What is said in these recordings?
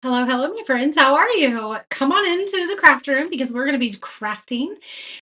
Hello, hello, my friends. How are you? Come on into the craft room because we're going to be crafting,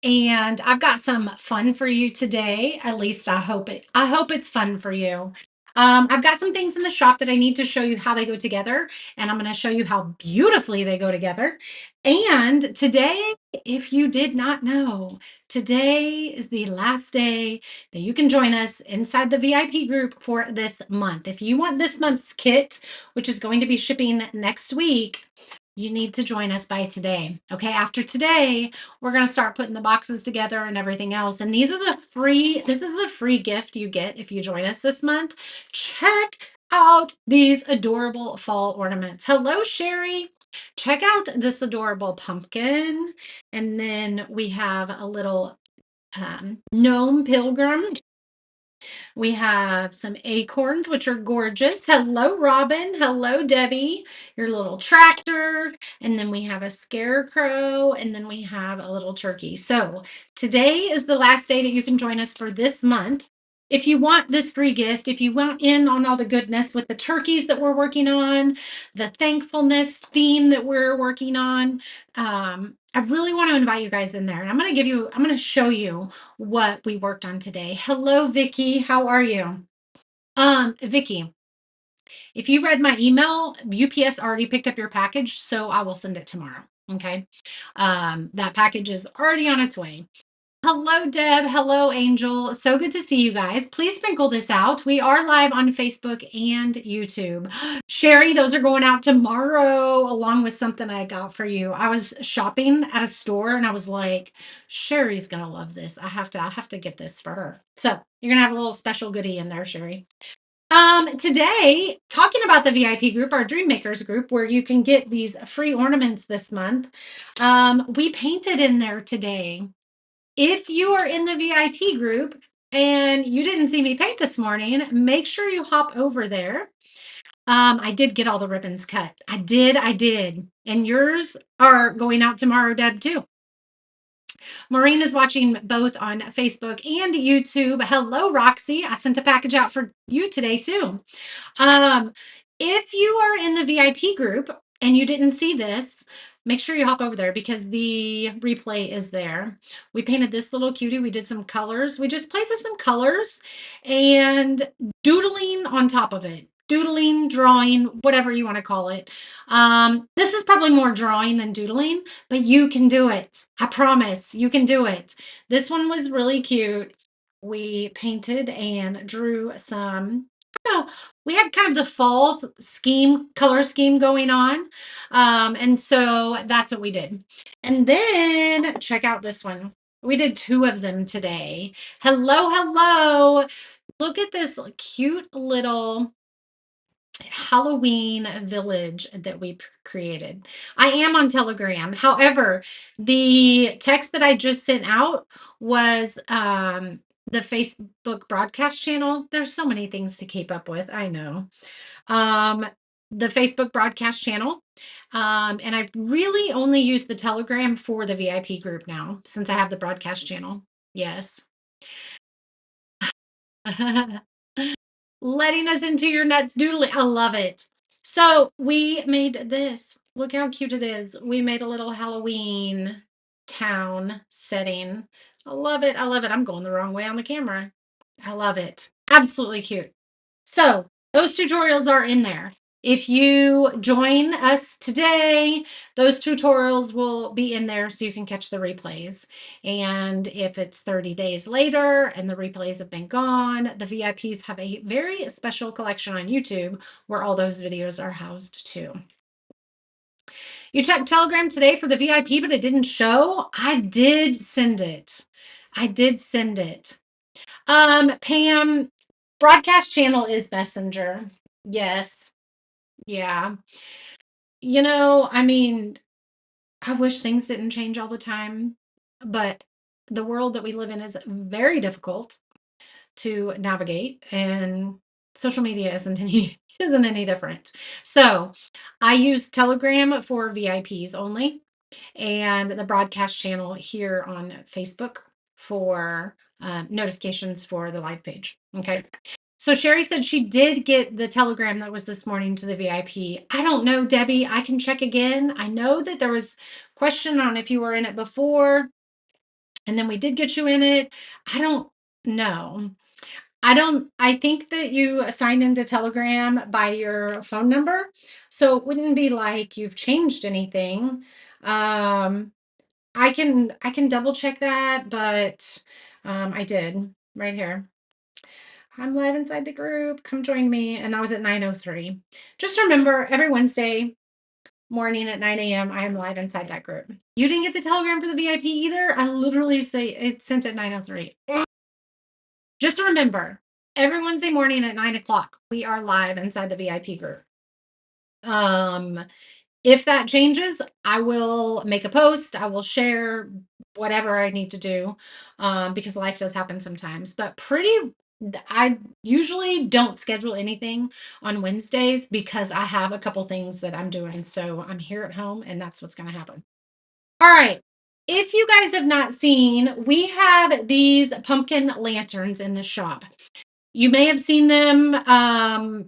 and I've got some fun for you today. At least I hope it's fun for you. I've got some things in the shop that I need to show you how they go together, and I'm going to show you how beautifully they go together. And today, if you did not know, today is the last day that you can join us inside the VIP group for this month. If you want this month's kit, which is going to be shipping next week, you need to join us by today. Okay, after today, we're going to start putting the boxes together and everything else. And this is the free gift you get if you join us this month. Check out these adorable fall ornaments. Hello, Sherry. Check out this adorable pumpkin. And then we have a little gnome pilgrim. We have some acorns, which are gorgeous. Hello, Robin. Hello, Debbie. Your little tractor. And then we have a scarecrow. And then we have a little turkey. So today is the last day that you can join us for this month. If you want this free gift, if you want in on all the goodness with the turkeys that we're working on, the thankfulness theme that we're working on, I really want to invite you guys in there. And I'm going to show you what we worked on today. Hello, Vicky. How are you? Vicky, if you read my email, UPS already picked up your package, so I will send it tomorrow. Okay. That package is already on its way. Hello, Deb. Hello, Angel. So good to see you guys. Please sprinkle this out. We are live on Facebook and YouTube. Sherry, those are going out tomorrow, along with something I got for you. I was shopping at a store and I was like, Sherry's gonna love this. I have to get this for her. So you're gonna have a little special goodie in there, Sherry. Today, talking about the VIP group, our DreamMakers group, where you can get these free ornaments this month. We painted in there today. If you are in the VIP group and you didn't see me paint this morning, make sure you hop over there. I did get all the ribbons cut. I did. And yours are going out tomorrow, Deb, too. Maureen is watching both on Facebook and YouTube. Hello, Roxy. I sent a package out for you today, too. Um, if you are in the VIP group and you didn't see this, make sure you hop over there because the replay is there. We painted this little cutie. We did some colors. We just played with some colors and doodling on top of it. Doodling, drawing, whatever you want to call it. This is probably more drawing than doodling, but you can do it. I promise you can do it. This one was really cute. We painted and drew some, I don't know, we had kind of the fall color scheme going on. And so that's what we did. And then check out this one. We did two of them today. Hello, hello. Look at this cute little Halloween village that we created. I am on Telegram. However, the text that I just sent out was the Facebook broadcast channel. There's so many things to keep up with. I know. Um, the Facebook broadcast channel. And I really only use the Telegram for the VIP group now since I have the broadcast channel. Yes. Letting us into your nuts doodling. I love it. So we made this. Look how cute it is. We made a little Halloween town setting. I love it. I love it. I'm going the wrong way on the camera. I love it. Absolutely cute. So those tutorials are in there. If you join us today, those tutorials will be in there so you can catch the replays. And if it's 30 days later and the replays have been gone, the VIPs have a very special collection on YouTube where all those videos are housed too. You checked Telegram today for the VIP, but it didn't show. I did send it. I did send it. Pam, broadcast channel is Messenger. Yes. Yeah. I mean, I wish things didn't change all the time, but the world that we live in is very difficult to navigate, and social media isn't any different. So I use Telegram for VIPs only, and the broadcast channel here on Facebook for notifications for the live page. Okay. So Sherry said she did get the telegram that was this morning to the VIP. I don't know, Debbie. I can check again. I know that there was question on if you were in it before, and then we did get you in it. I don't know. I think that you signed into Telegram by your phone number. So it wouldn't be like you've changed anything. Um, I can double check that, but I did right here. I'm live inside the group. Come join me. And that was at 9:03. Just remember every Wednesday morning at 9 a.m. I am live inside that group. You didn't get the telegram for the VIP either. I literally say it's sent at 9:03. Just remember, every Wednesday morning at 9 o'clock, we are live inside the VIP group. Um, if that changes, I will make a post. I will share whatever I need to do, because life does happen sometimes. But I usually don't schedule anything on Wednesdays because I have a couple things that I'm doing. So I'm here at home, and that's what's going to happen. All right. If you guys have not seen, we have these pumpkin lanterns in the shop. You may have seen them, and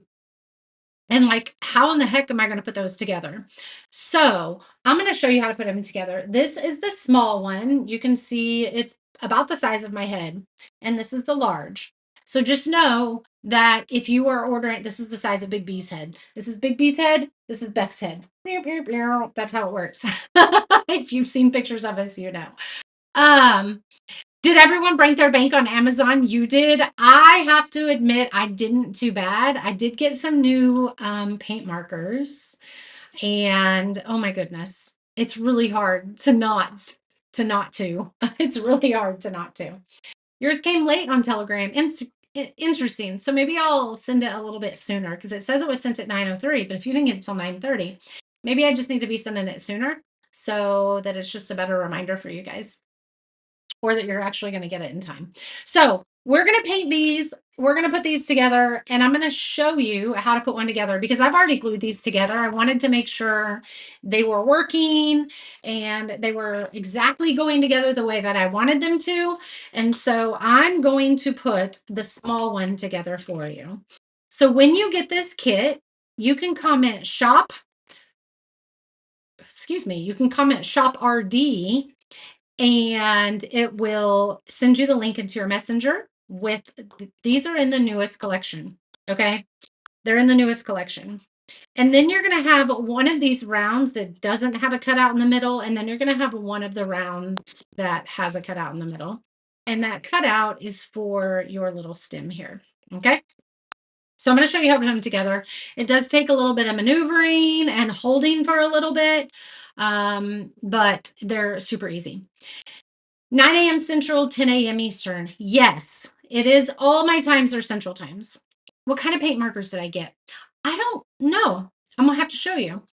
like, how in the heck am I going to put those together? So I'm going to show you how to put them together. This is the small one. You can see it's about the size of my head, and this is the large. So just know that if you are ordering, this is the size of Big B's head. This is Big B's head. This is Beth's head. That's how it works. If you've seen pictures of us, you know. Um, did everyone break their bank on Amazon? You did. I have to admit, I didn't too bad. I did get some new paint markers, and oh my goodness, it's really hard to not to. It's really hard to not to. Yours came late on Telegram. Interesting. So maybe I'll send it a little bit sooner because it says it was sent at 9:03, but if you didn't get it till 9:30, maybe I just need to be sending it sooner so that it's just a better reminder for you guys, or that you're actually going to get it in time. So we're going to paint these. We're going to put these together, and I'm going to show you how to put one together because I've already glued these together. I wanted to make sure they were working and they were exactly going together the way that I wanted them to. And so I'm going to put the small one together for you. So when you get this kit, you can comment you can comment shop RD, and it will send you the link into your messenger with these are in the newest collection. Okay. They're in the newest collection. And then you're going to have one of these rounds that doesn't have a cutout in the middle. And then you're going to have one of the rounds that has a cutout in the middle. And that cutout is for your little stem here. Okay. So I'm going to show you how to put them together. It does take a little bit of maneuvering and holding for a little bit, but they're super easy. 9 a.m. Central, 10 a.m. Eastern. Yes, it is. All my times are Central times. What kind of paint markers did I get? I don't know. I'm gonna have to show you.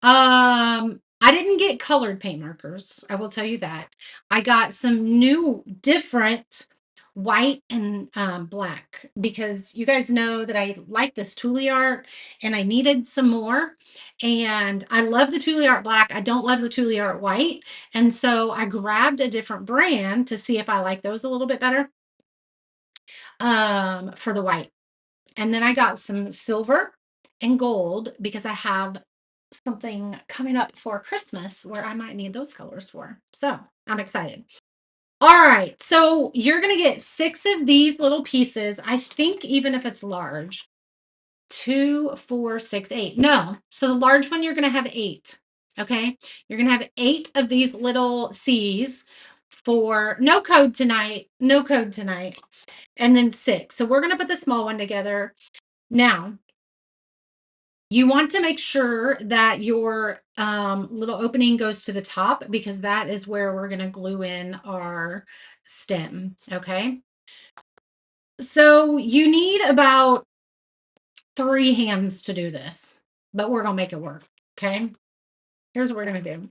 I didn't get colored paint markers. I will tell you that. I got some new, different white and black because you guys know that I like this Thule art and I needed some more. And I love the Thule art black. I don't love the Thule art white. And so I grabbed a different brand to see if I like those a little bit better for the white. And then I got some silver and gold because I have something coming up for Christmas where I might need those colors for. So I'm excited. All right. So you're going to get 6 of these little pieces. I think even if it's large, 2, 4, 6, 8. No. So the large one, you're going to have 8. Okay. You're going to have 8 of these little C's for no code tonight. No code tonight. And then 6. So we're going to put the small one together. Now, you want to make sure that your little opening goes to the top because that is where we're going to glue in our stem. Okay. So you need about 3 hands to do this, but we're going to make it work. Okay. Here's what we're going to do.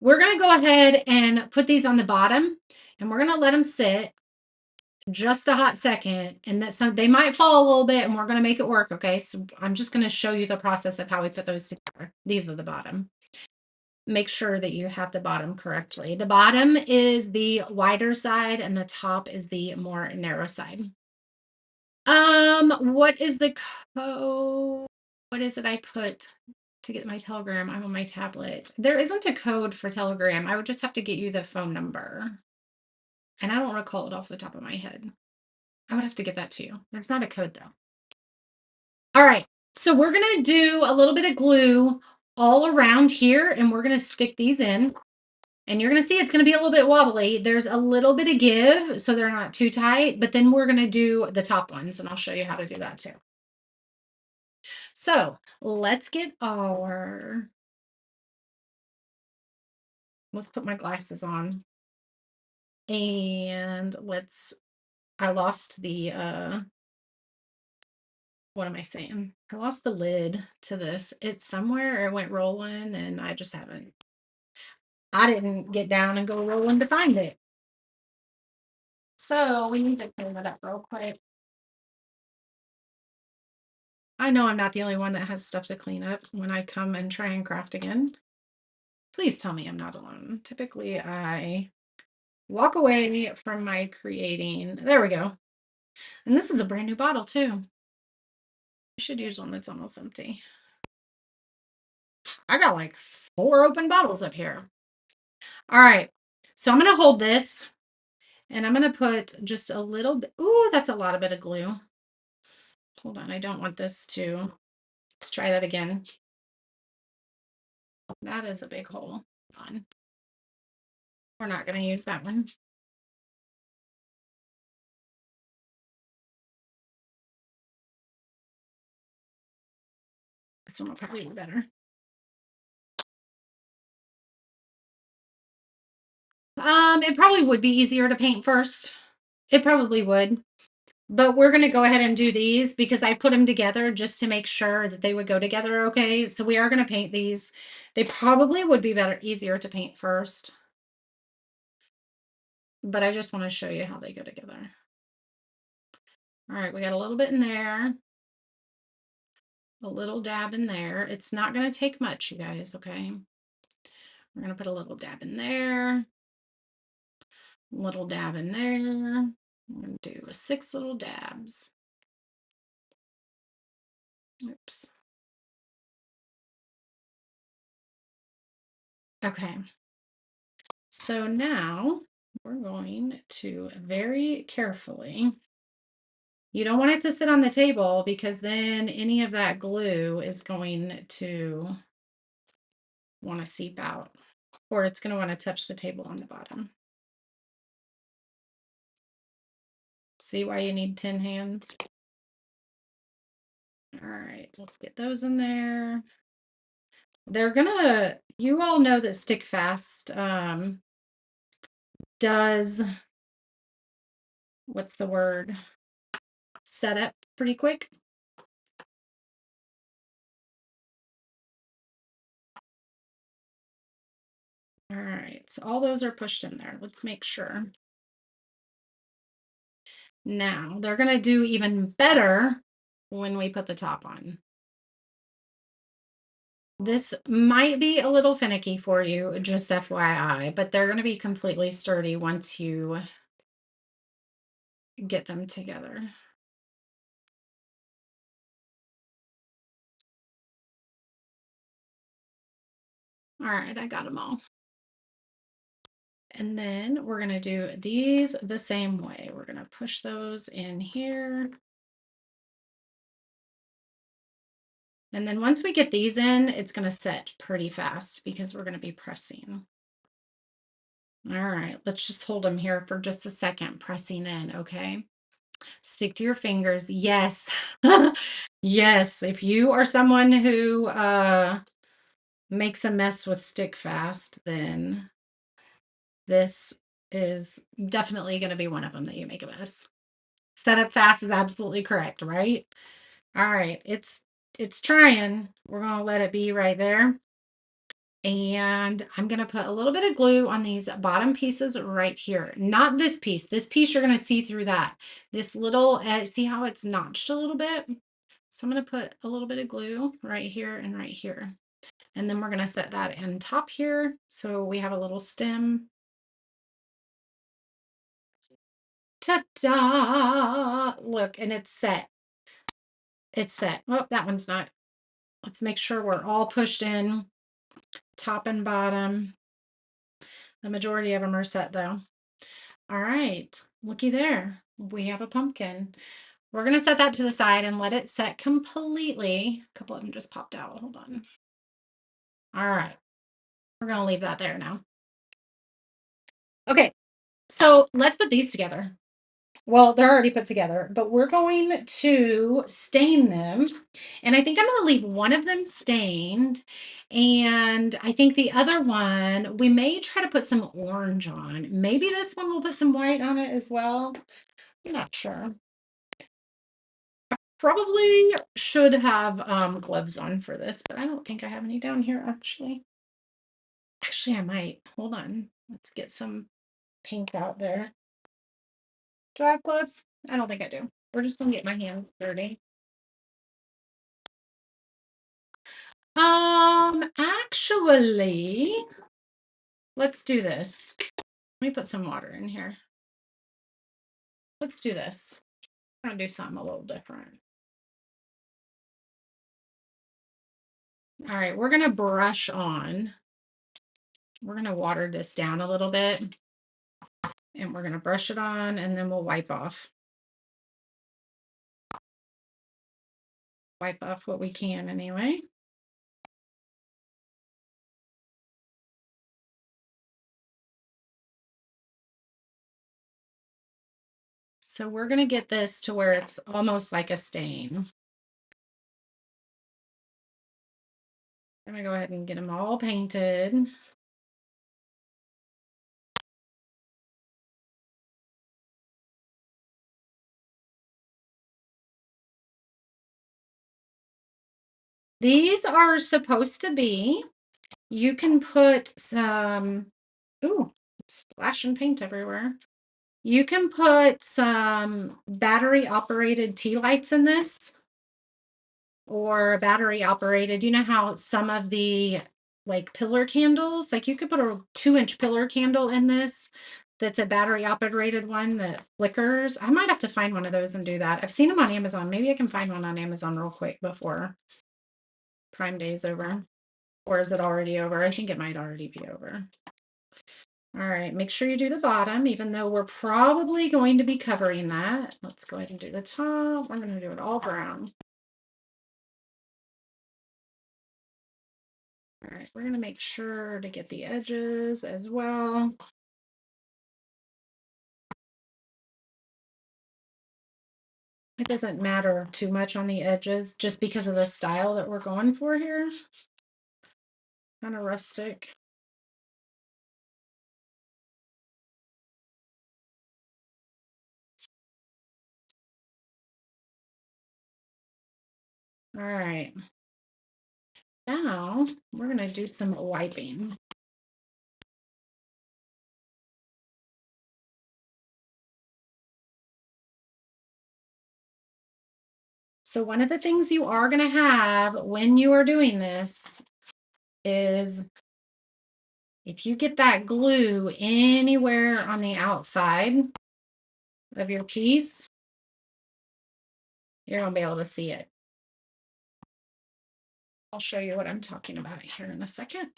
We're going to go ahead and put these on the bottom, and we're going to let them sit just a hot second, and they might fall a little bit, and we're going to make it work. Okay. So I'm just going to show you the process of how we put those together. These are the bottom. Make sure that you have the bottom correctly. The bottom is the wider side and the top is the more narrow side. What is the code? What is it I put to get my Telegram? I'm on my tablet. There isn't a code for Telegram. I would just have to get you the phone number. And I don't recall it off the top of my head. I would have to get that to you. There's not a code though. All right. So we're going to do a little bit of glue all around here and we're going to stick these in. And you're going to see it's going to be a little bit wobbly. There's a little bit of give so they're not too tight, but then we're going to do the top ones and I'll show you how to do that too. So let's put my glasses on and I lost the, what am I saying? I lost the lid to this. It's somewhere, it went rolling and I didn't get down and go rolling to find it. So we need to clean that up real quick. I know I'm not the only one that has stuff to clean up when I come and try and craft again. Please tell me I'm not alone. Typically, I walk away from my creating. There we go. And this is a brand new bottle too. I should use one that's almost empty. I got like 4 open bottles up here. All right. So I'm going to hold this and I'm going to put just a little bit. Ooh, that's a lot of bit of glue. Hold on. I don't want this to. Let's try that again. That is a big hole. Hold on. We're not going to use that one. This one will probably be better. It probably would be easier to paint first. It probably would. But we're going to go ahead and do these because I put them together just to make sure that they would go together okay. So we are going to paint these. They probably would be easier to paint first. But I just want to show you how they go together. All right, we got a little bit in there. A little dab in there. It's not going to take much, you guys, okay? We're going to put a little dab in there. Little dab in there. I'm going to do 6 little dabs. Oops. Okay. So now we're going to very carefully, you don't want it to sit on the table because then any of that glue is going to want to seep out or it's going to want to touch the table on the bottom. See why you need 10 hands? All right, let's get those in there. You all know that Stick Fast does, what's the word? Set up pretty quick. All right, so all those are pushed in there. Let's make sure. Now, they're going to do even better when we put the top on. This might be a little finicky for you, just FYI, but they're going to be completely sturdy once you get them together. All right, I got them all. And then we're going to do these the same way. We're going to push those in here. And then once we get these in, it's going to set pretty fast because we're going to be pressing. All right, let's just hold them here for just a second, pressing in, okay? Stick to your fingers. Yes. Yes, if you are someone who makes a mess with Stick Fast, then this is definitely going to be one of them that you make a mess. Set up fast is absolutely correct, right? All right, it's trying. We're going to let it be right there. And I'm going to put a little bit of glue on these bottom pieces right here. Not this piece. This piece, you're going to see through that. This little, see how it's notched a little bit? So I'm going to put a little bit of glue right here and right here. And then we're going to set that in top here. So we have a little stem Ta-da! Look, and it's set. It's set. Oh, that one's not. Let's make sure we're all pushed in, top and bottom. The majority of them are set though. All right, looky there. We have a pumpkin. We're gonna set that to the side and let it set completely. A couple of them just popped out. Hold on. All right, we're gonna leave that there now. Okay, so let's put these together. Well, they're already put together, but we're going to stain them. And I think I'm going to leave one of them stained. And I think the other one, we may try to put some orange on. Maybe this one will put some white on it as well. I'm not sure. Probably should have gloves on for this, but I don't think I have any down here actually. Actually, I might. Hold on. Let's get some paint out there. Do I have gloves? I don't think I do. We're just going to get my hands dirty. Actually, let's do this. Let me put some water in here. Let's do this. I'm gonna do something a little different. All right, we're gonna brush on. We're gonna water this down a little bit, and we're gonna brush it on, and then we'll wipe off. Wipe off what we can anyway. So we're gonna get this to where it's almost like a stain. I'm gonna go ahead and get them all painted. These are supposed to be, you can put some, ooh, splashing paint everywhere. You can put some battery operated tea lights in this, or battery operated. You know how some of the like pillar candles, like you could put a 2-inch pillar candle in this that's a battery operated one that flickers. I might have to find one of those and do that. I've seen them on Amazon. Maybe I can find one on Amazon real quick before Prime Day's over. Or is it already over? I think it might already be over. All right, make sure you do the bottom, even though we're probably going to be covering that. Let's go ahead and do the top. We're going to do it all brown. All right, we're going to make sure to get the edges as well. It doesn't matter too much on the edges just because of the style that we're going for here. Kind of rustic. All right. Now we're going to do some wiping. So one of the things you are going to have when you are doing this is if you get that glue anywhere on the outside of your piece, you're going to be able to see it. I'll show you what I'm talking about here in a second.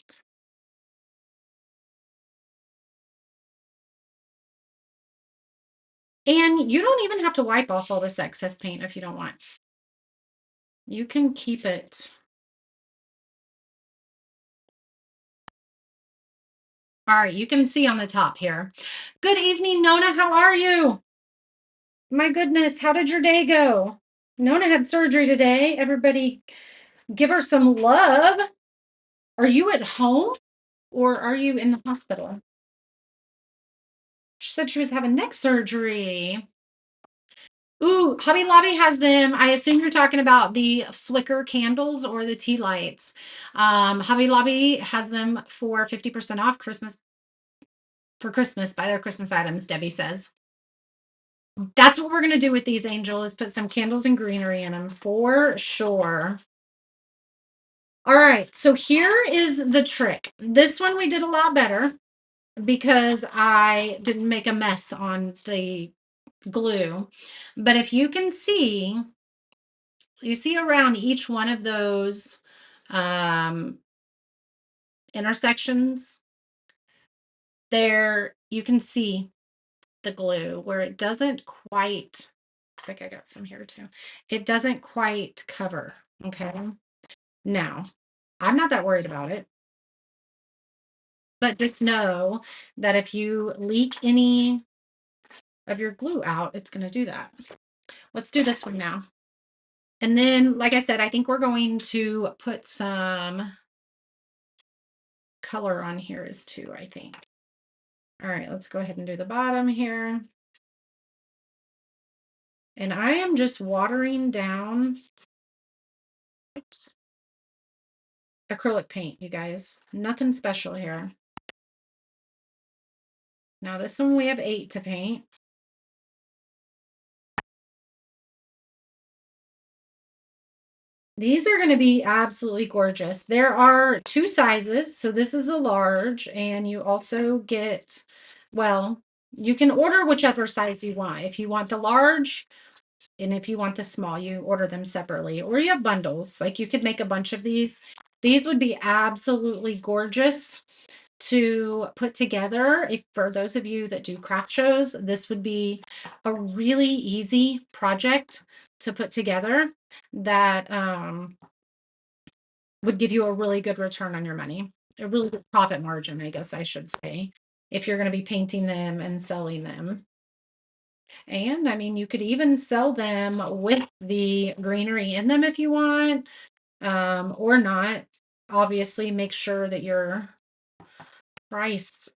And you don't even have to wipe off all this excess paint if you don't want. You can keep it. All right, you can see on the top here. Good evening, Nona. How are you? My goodness, how did your day go? Nona had surgery today. Everybody give her some love. Are you at home or are you in the hospital? She said she was having neck surgery. Ooh, Hobby Lobby has them. I assume you're talking about the flicker candles or the tea lights. Hobby Lobby has them for 50% off for Christmas. Buy their Christmas items, Debbie says. That's what we're going to do with these, Angel, is put some candles and greenery in them for sure. All right, so here is the trick. This one we did a lot better because I didn't make a mess on the glue. But if you can see, you see around each one of those um, intersections there, you can see the glue where it doesn't quite, looks like I got some here too. It doesn't quite cover. Okay. Now, I'm not that worried about it, but just know that if you leak any of your glue out, it's going to do that. Let's do this one now. And then, like I said, I think we're going to put some color on here as too, I think. All right, let's go ahead and do the bottom here. And I am just watering down, oops, acrylic paint, you guys. Nothing special here. Now this one we have 8 to paint. These are going to be absolutely gorgeous. There are 2 sizes. So this is a large, and you also get, well, you can order whichever size you want. If you want the large, and if you want the small, you order them separately, or you have bundles. Like you could make a bunch of these. These would be absolutely gorgeous to put together. If for those of you that do craft shows, this would be a really easy project to put together that would give you a really good return on your money, a really good profit margin, I guess I should say, if you're going to be painting them and selling them. And I mean, you could even sell them with the greenery in them if you want, or not. Obviously, make sure that your price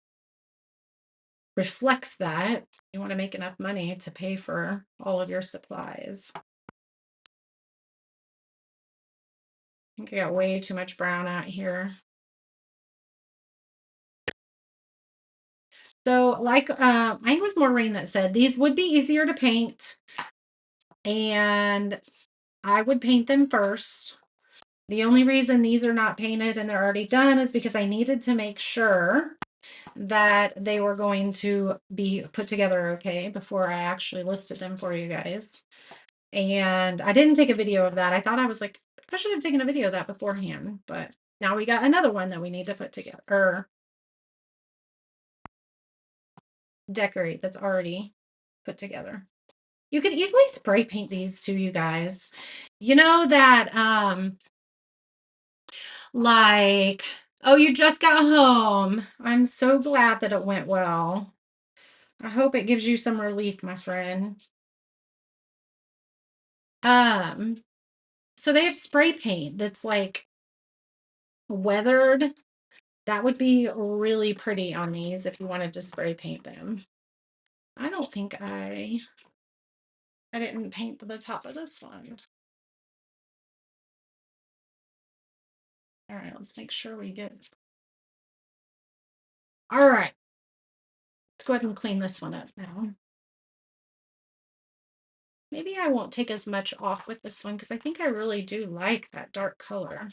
reflects that. You want to make enough money to pay for all of your supplies. I think I got way too much brown out here. So like, I think it was Maureen that said these would be easier to paint, and I would paint them first. The only reason these are not painted and they're already done is because I needed to make sure that they were going to be put together okay before I actually listed them for you guys. And I didn't take a video of that. I thought I was like, I should have taken a video of that beforehand, but now we got another one that we need to put together or decorate that's already put together. You could easily spray paint these too, you guys. You know that like, oh, you just got home. I'm so glad that it went well. I hope it gives you some relief, my friend. Um, so they have spray paint that's like weathered. That would be really pretty on these if you wanted to spray paint them. I don't think I didn't paint the top of this one. All right, let's make sure we get. All right. Let's go ahead and clean this one up now. Maybe I won't take as much off with this one because I think I really do like that dark color.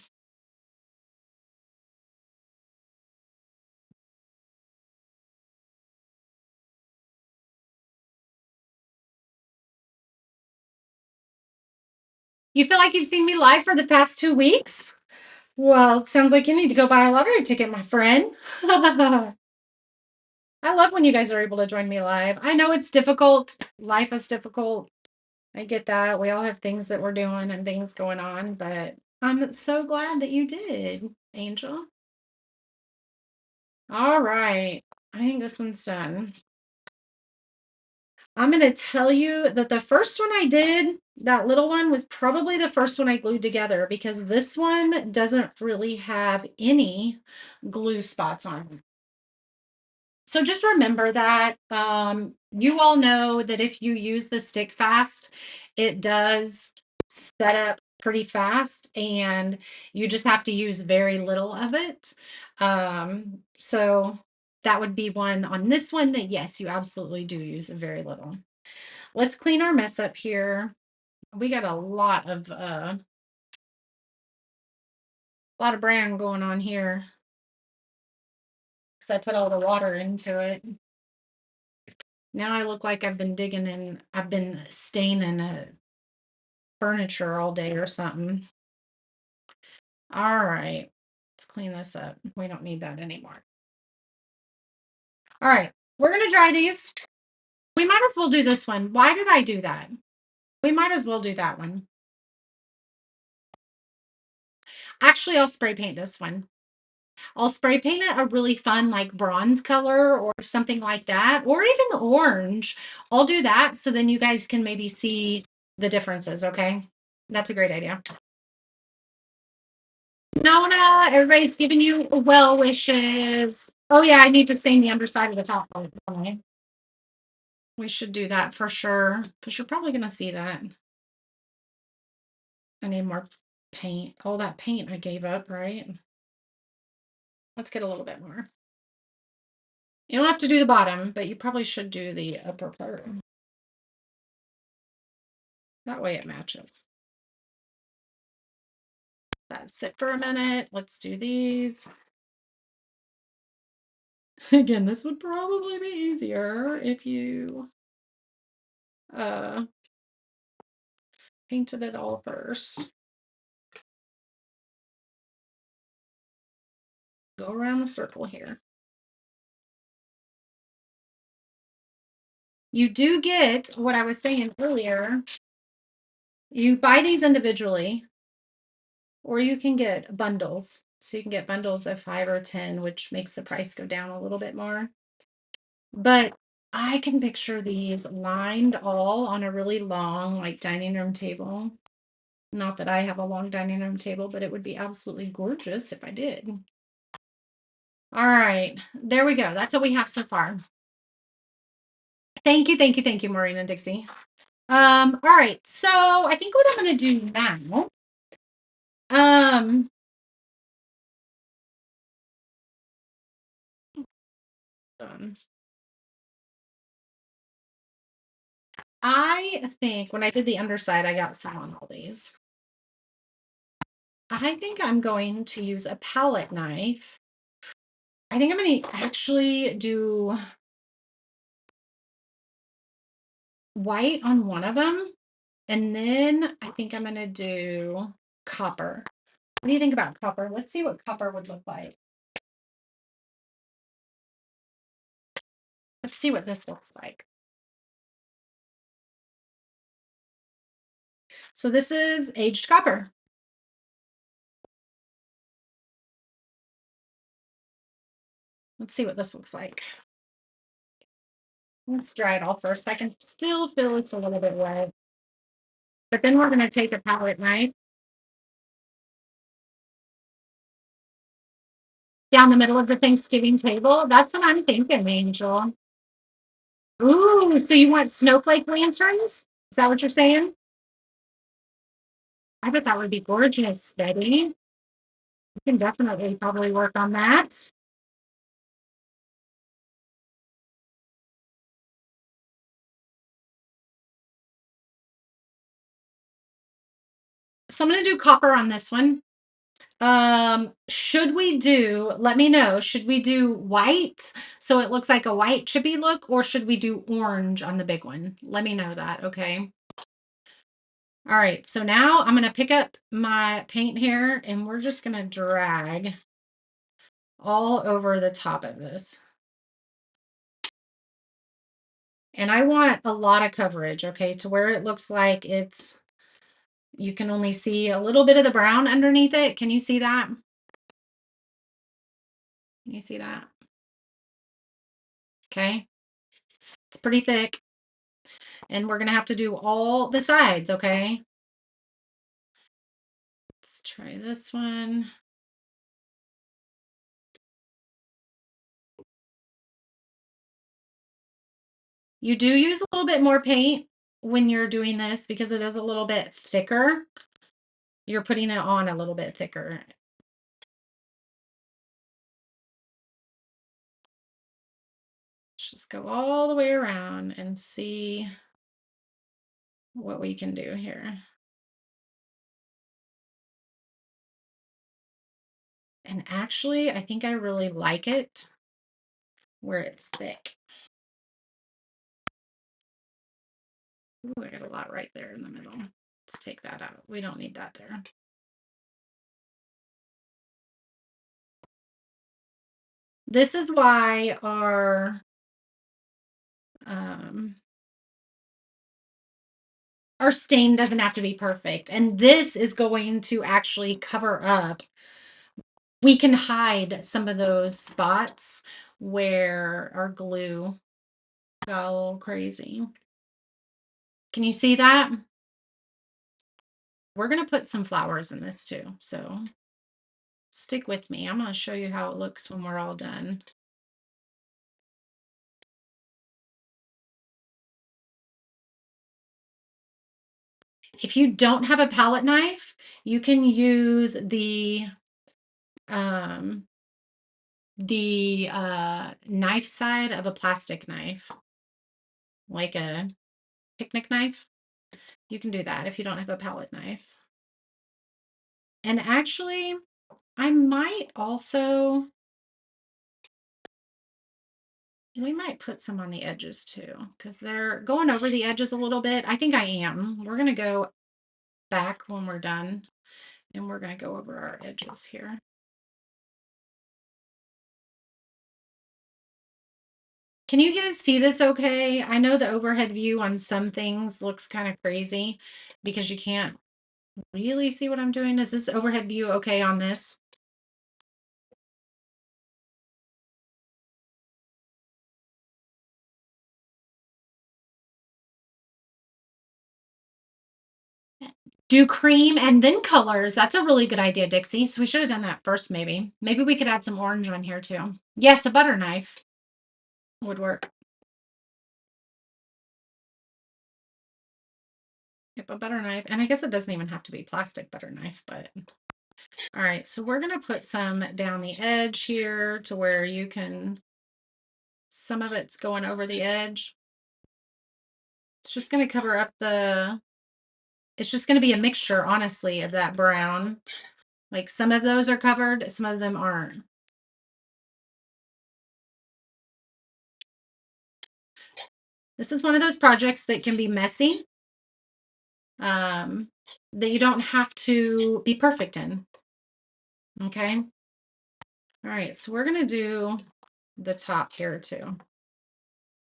You feel like you've seen me live for the past 2 weeks? Well, it sounds like you need to go buy a lottery ticket, my friend. I love when you guys are able to join me live. I know it's difficult. Life is difficult. I get that. We all have things that we're doing and things going on, but I'm so glad that you did, Angel. All right. I think this one's done. I'm going to tell you that the first one I did, that little one, was probably the first one I glued together because this one doesn't really have any glue spots on it. So just remember that. You all know that if you use the stick fast, it does set up pretty fast and you just have to use very little of it. So that would be one on this one that yes, you absolutely do use very little. Let's clean our mess up here. We got a lot of brown going on here because I put all the water into it. Now I look like I've been digging in, I've been staining furniture all day or something. All right, let's clean this up. We don't need that anymore. All right, we're gonna dry these. We might as well do this one. Why did I do that? We might as well do that one. Actually, I'll spray paint this one. I'll spray paint it a really fun, like bronze color or something like that, or even orange. I'll do that so then you guys can maybe see the differences. Okay. That's a great idea. Nona, everybody's giving you well wishes. Oh, yeah, I need to stain the underside of the top part. Okay. We should do that for sure because you're probably going to see that. I need more paint. All that paint I gave up, right? Let's get a little bit more. You don't have to do the bottom, but you probably should do the upper part. That way it matches. That's it for a minute. Let's do these. Again, this would probably be easier if you painted it all first. Go around the circle here. You do get what I was saying earlier. You buy these individually, or you can get bundles. So you can get bundles of 5 or 10, which makes the price go down a little bit more. But I can picture these lined all on a really long, like dining room table. Not that I have a long dining room table, but it would be absolutely gorgeous if I did. All right, there we go. That's what we have so far. Thank you, thank you, thank you, Maureen and Dixie. All right, so I think what I'm gonna do now, um, I think when I did the underside, I got some on all these. I think I'm going to use a palette knife. I think I'm going to actually do white on one of them. And then I think I'm going to do copper. What do you think about copper? Let's see what copper would look like. Let's see what this looks like. So this is aged copper. Let's see what this looks like. Let's dry it all first. I can still feel it's a little bit wet. But then we're going to take a palette knife down the middle of the Thanksgiving table. That's what I'm thinking, Angel. Ooh, so you want snowflake lanterns? Is that what you're saying? I bet that would be gorgeous, Betty. You can definitely probably work on that. So I'm going to do copper on this one. Should we do, let me know, should we do white so it looks like a white chippy look, or should we do orange on the big one? Let me know that, okay? All right, so now I'm going to pick up my paint here and we're just going to drag all over the top of this. And I want a lot of coverage, okay, to where it looks like it's, you can only see a little bit of the brown underneath it. Can you see that? Can you see that? Okay. It's pretty thick. And we're going to have to do all the sides, okay? Let's try this one. You do use a little bit more paint when you're doing this because it is a little bit thicker. You're putting it on a little bit thicker. Let's just go all the way around and see what we can do here. And actually, I think I really like it where it's thick. Ooh, I got a lot right there in the middle. Let's take that out. We don't need that there. This is why um, our stain doesn't have to be perfect. And this is going to actually cover up. We can hide some of those spots where our glue got a little crazy. Can you see that? We're going to put some flowers in this too. So stick with me. I'm going to show you how it looks when we're all done. If you don't have a palette knife, you can use um, the knife side of a plastic knife, like a picnic knife. You can do that if you don't have a palette knife. And actually, I might also, we might put some on the edges too, because they're going over the edges a little bit. I think I am. We're going to go back when we're done, and we're going to go over our edges here. Can you guys see this okay? I know the overhead view on some things looks kind of crazy because you can't really see what I'm doing. Is this overhead view okay on this? Do cream and then colors. That's a really good idea, Dixie. So we should have done that first, maybe. Maybe we could add some orange on here too. Yes, a butter knife would work. Yep, a butter knife. And I guess it doesn't even have to be plastic butter knife, but all right. So we're going to put some down the edge here to where you can, some of it's going over the edge. It's just going to cover up it's just going to be a mixture, honestly, of that brown. Like some of those are covered, some of them aren't. This is one of those projects that can be messy, that you don't have to be perfect in. Okay. All right. So we're going to do the top here too.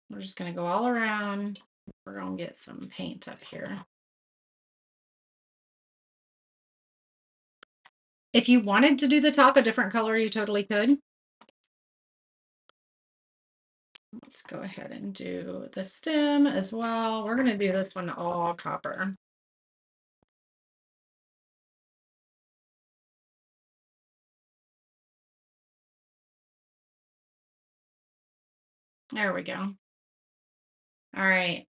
We're just going to go all around. We're going to get some paint up here. If you wanted to do the top a different color, you totally could. Let's go ahead and do the stem as well. We're going to do this one all copper. There we go. All right.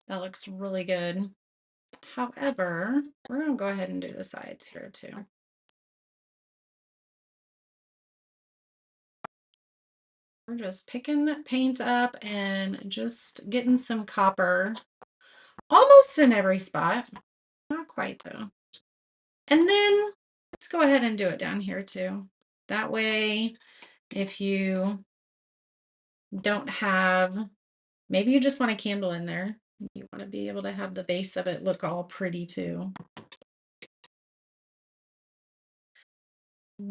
That looks really good. However, we're going to go ahead and do the sides here too. We're just picking paint up and just getting some copper almost in every spot. Not quite though. And then let's go ahead and do it down here too. That way, if you don't have, maybe you just want a candle in there. You want to be able to have the base of it look all pretty too.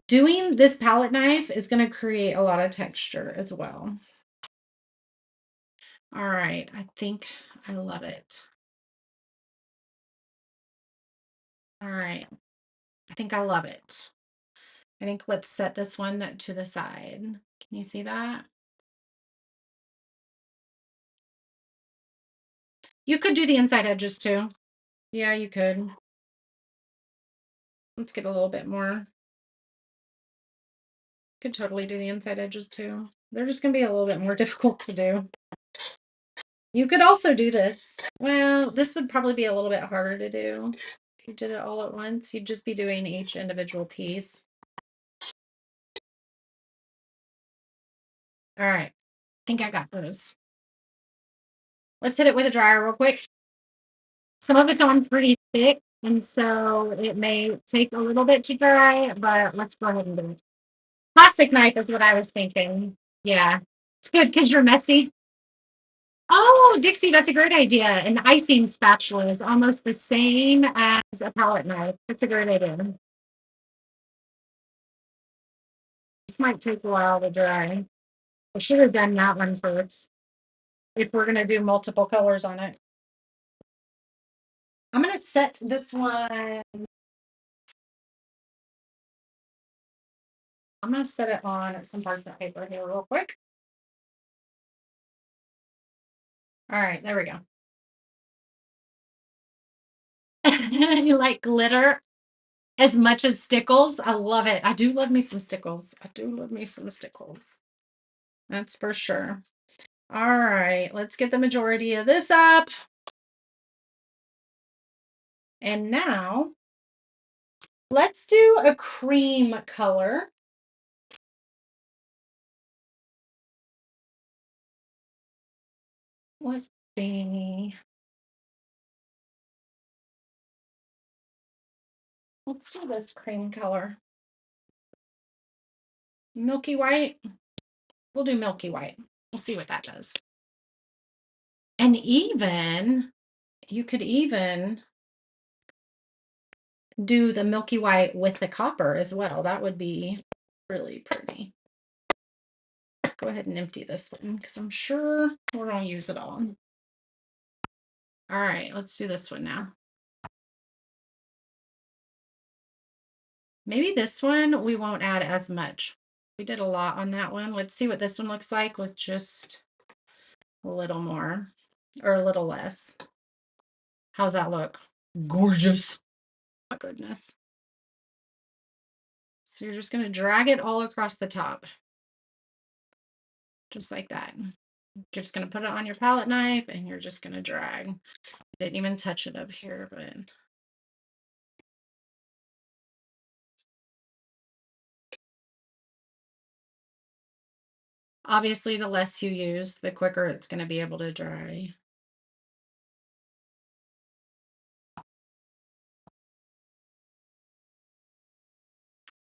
Doing this palette knife is going to create a lot of texture as well. All right, I think I love it. All right, I think I love it. I think let's set this one to the side. Can you see that? You could do the inside edges too. Yeah, you could. Let's get a little bit more. Could totally do the inside edges too. They're just going to be a little bit more difficult to do. You could also do this. Well, this would probably be a little bit harder to do. If you did it all at once, you'd just be doing each individual piece. All right. I think I got those. Let's hit it with a dryer real quick. Some of it's on pretty thick, and so it may take a little bit to dry, but let's go ahead and do it. Plastic knife is what I was thinking. Yeah. It's good because you're messy. Oh, Dixie, that's a great idea. An icing spatula is almost the same as a palette knife. That's a great idea. This might take a while to dry. I should have done that one first if we're gonna do multiple colors on it. I'm gonna set this one. I'm gonna set it on some parchment paper here real quick. All right, there we go. You like glitter as much as stickles? I love it. I do love me some stickles. I do love me some stickles. That's for sure. All right, let's get the majority of this up. And now let's do a cream color. Let's see. Let's do this cream color. Milky white. We'll do milky white. We'll see what that does. And even, you could even do the milky white with the copper as well. That would be really pretty. Let's go ahead and empty this one because I'm sure we're going to use it all. All right, let's do this one now. Maybe this one we won't add as much. We did a lot on that one. Let's see what this one looks like with just a little more or a little less. How's that look? Gorgeous. My goodness. So you're just going to drag it all across the top. Just like that. You're just going to put it on your palette knife and you're just going to drag. Didn't even touch it up here, but obviously the less you use, the quicker it's going to be able to dry.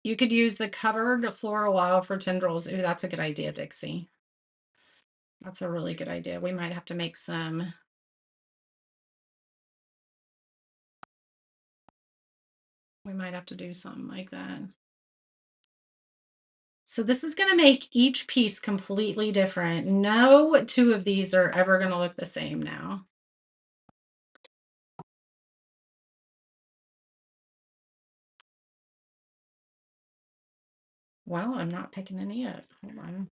You could use the covered floral wow for tendrils. Ooh, that's a good idea, Dixie. That's a really good idea. We might have to make some. We might have to do something like that. So this is going to make each piece completely different. No two of these are ever going to look the same now. Well, I'm not picking any yet. Hold on.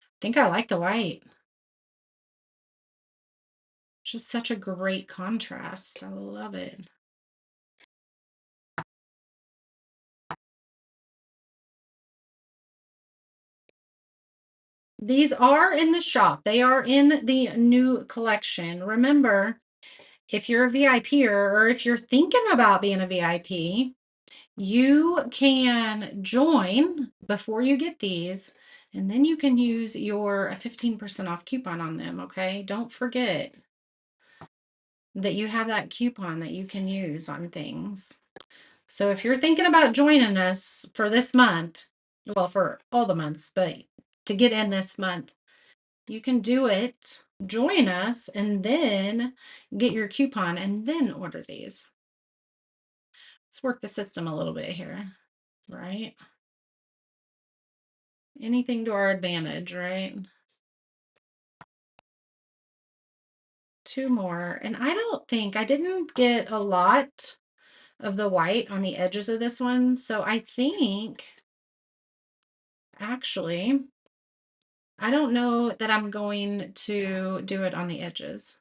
I think I like the white. Just such a great contrast. I love it. These are in the shop. They are in the new collection. Remember, if you're a VIP or if you're thinking about being a VIP, you can join before you get these, and then you can use your 15% off coupon on them, okay? Don't forget that you have that coupon that you can use on things. So if you're thinking about joining us for this month, well, for all the months, but to get in this month, you can do it, join us, and then get your coupon and then order these. Let's work the system a little bit here, right? Anything to our advantage, right? Two more. And I didn't get a lot of the white on the edges of this one. So I think, actually, I don't know that I'm going to do it on the edges.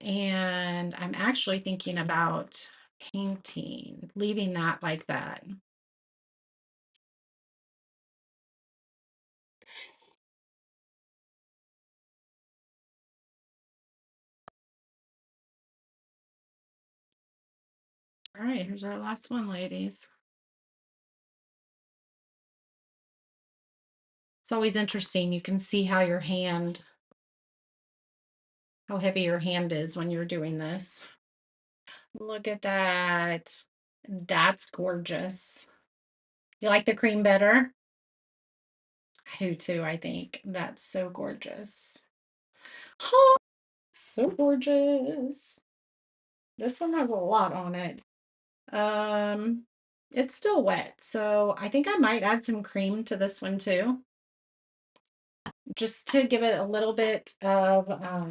And I'm actually thinking about painting, leaving that like that. All right, here's our last one, ladies. It's always interesting. You can see how your hand, how heavy your hand is when you're doing this. Look at that. That's gorgeous. You like the cream better? I do too, I think. That's so gorgeous. Oh, so gorgeous. This one has a lot on it. Um, it's still wet, so I think I might add some cream to this one too, just to give it a little bit of, I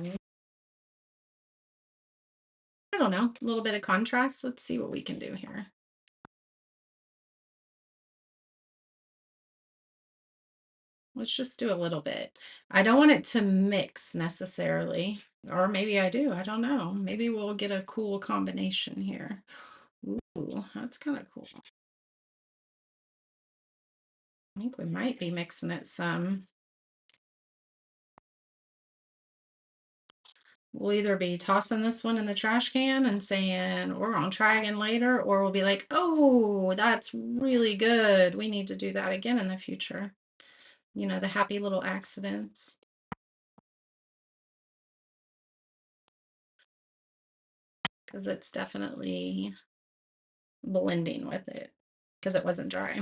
don't know, a little bit of contrast. Let's see what we can do here. Let's just do a little bit. I don't want it to mix necessarily, or maybe I do. I don't know. Maybe we'll get a cool combination here. Ooh, that's kind of cool. I think we might be mixing it some. We'll either be tossing this one in the trash can and saying we're gonna try again later, or we'll be like, oh, that's really good. We need to do that again in the future. You know, the happy little accidents. Because it's definitely blending with it because it wasn't dry.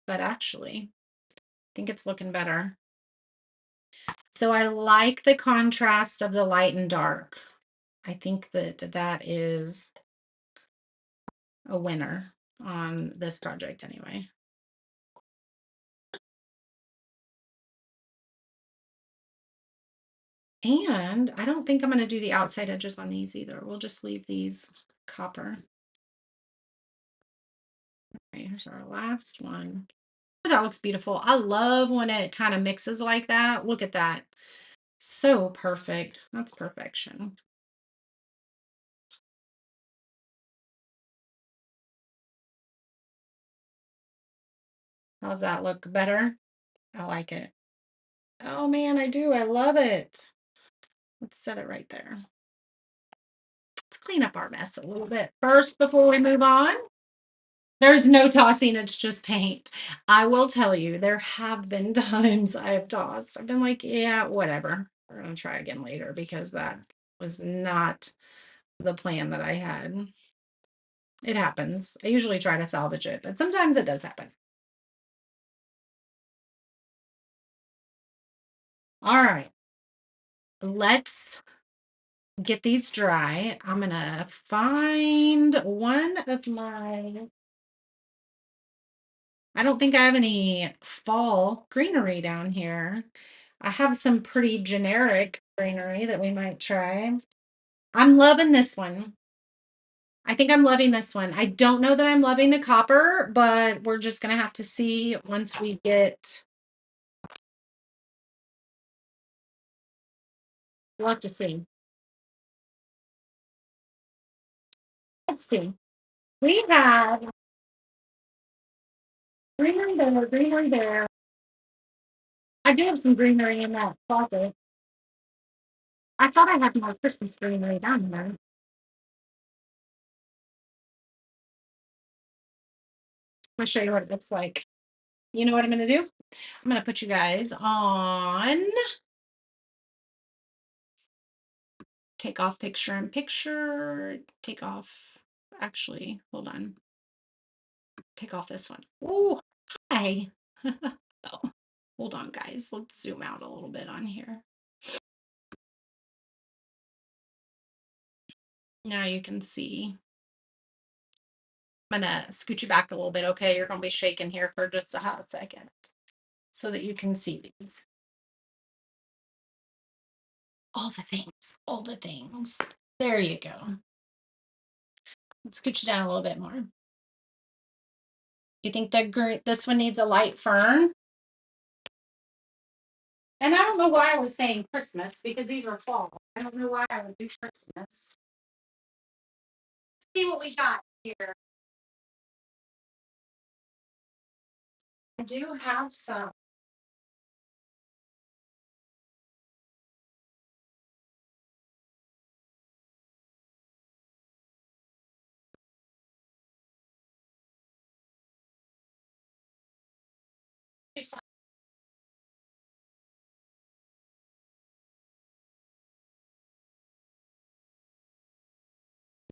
But actually, I think it's looking better. So I like the contrast of the light and dark. I think that that is a winner on this project anyway. And I don't think I'm going to do the outside edges on these either. We'll just leave these copper. Okay, here's our last one. That looks beautiful. I love when it kind of mixes like that. Look at that. So perfect. That's perfection. How's that look? Better? I like it. Oh man, I do. I love it. Let's set it right there. Let's clean up our mess a little bit first before we move on. There's no tossing, it's just paint. I will tell you, there have been times I have tossed. I've been like, yeah, whatever. We're gonna try again later because that was not the plan that I had. It happens. I usually try to salvage it, but sometimes it does happen. All right. Let's get these dry. I'm gonna find one of my, I don't think I have any fall greenery down here. I have some pretty generic greenery that we might try. I'm loving this one. I think I'm loving this one. I don't know that I'm loving the copper, but we're just gonna have to see once we get, we'll have to see. Let's see. We have greenery there, greenery there. I do have some greenery in that closet. I thought I had more Christmas greenery down there. I'll show you what it looks like. You know what I'm gonna do? I'm gonna put you guys on take off picture in picture, take off, actually, hold on. Take off this one. Oh, hi. Oh, hold on, guys. Let's zoom out a little bit on here. Now you can see. I'm gonna scoot you back a little bit, okay? You're gonna be shaking here for just a hot second so that you can see these. All the things, all the things. There you go. Let's scoot you down a little bit more. You think that this one needs a light fern? And I don't know why I was saying Christmas because these are fall. I don't know why I would do Christmas. See what we got here. I do have some.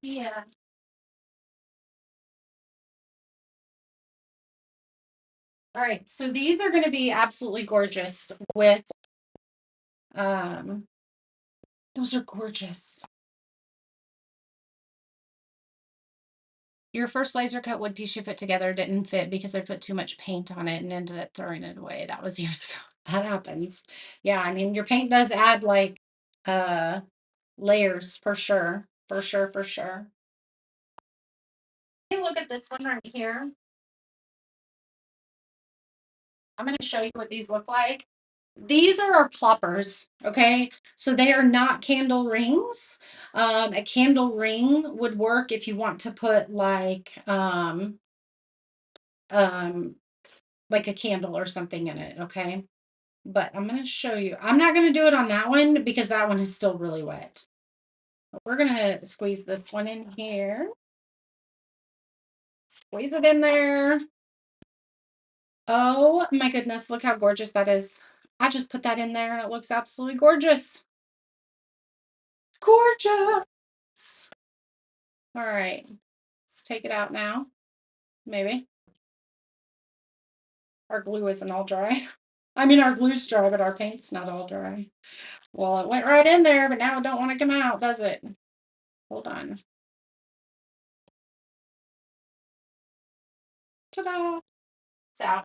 Yeah. All right, so these are going to be absolutely gorgeous with, um, those are gorgeous. Your first laser cut wood piece you put together didn't fit because I put too much paint on it and ended up throwing it away. That was years ago. That happens. Yeah, I mean, your paint does add like uh layers for sure. For sure, for sure. Hey, look at this one right here. I'm going to show you what these look like. These are our ploppers, okay? So they are not candle rings. A candle ring would work if you want to put um like a candle or something in it, okay? But I'm going to show you. I'm not going to do it on that one because that one is still really wet. But we're going to squeeze this one in here. Squeeze it in there. Oh my goodness, look how gorgeous that is. I just put that in there and it looks absolutely gorgeous. Gorgeous. All right, let's take it out now. Maybe. Our glue isn't all dry. I mean, our glue's dry, but our paint's not all dry. Well, it went right in there, but now it don't want to come out, does it? Hold on. Ta-da! It's out.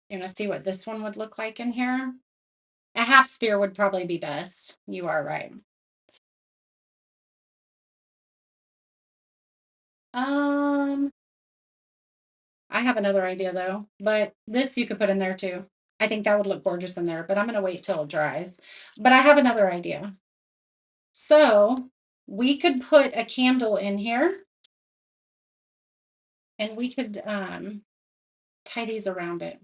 You want to see what this one would look like in here? A half sphere would probably be best. You are right. Um, I have another idea though, but this you could put in there too. I think that would look gorgeous in there, but I'm going to wait till it dries. But I have another idea. So we could put a candle in here and we could tie these around it.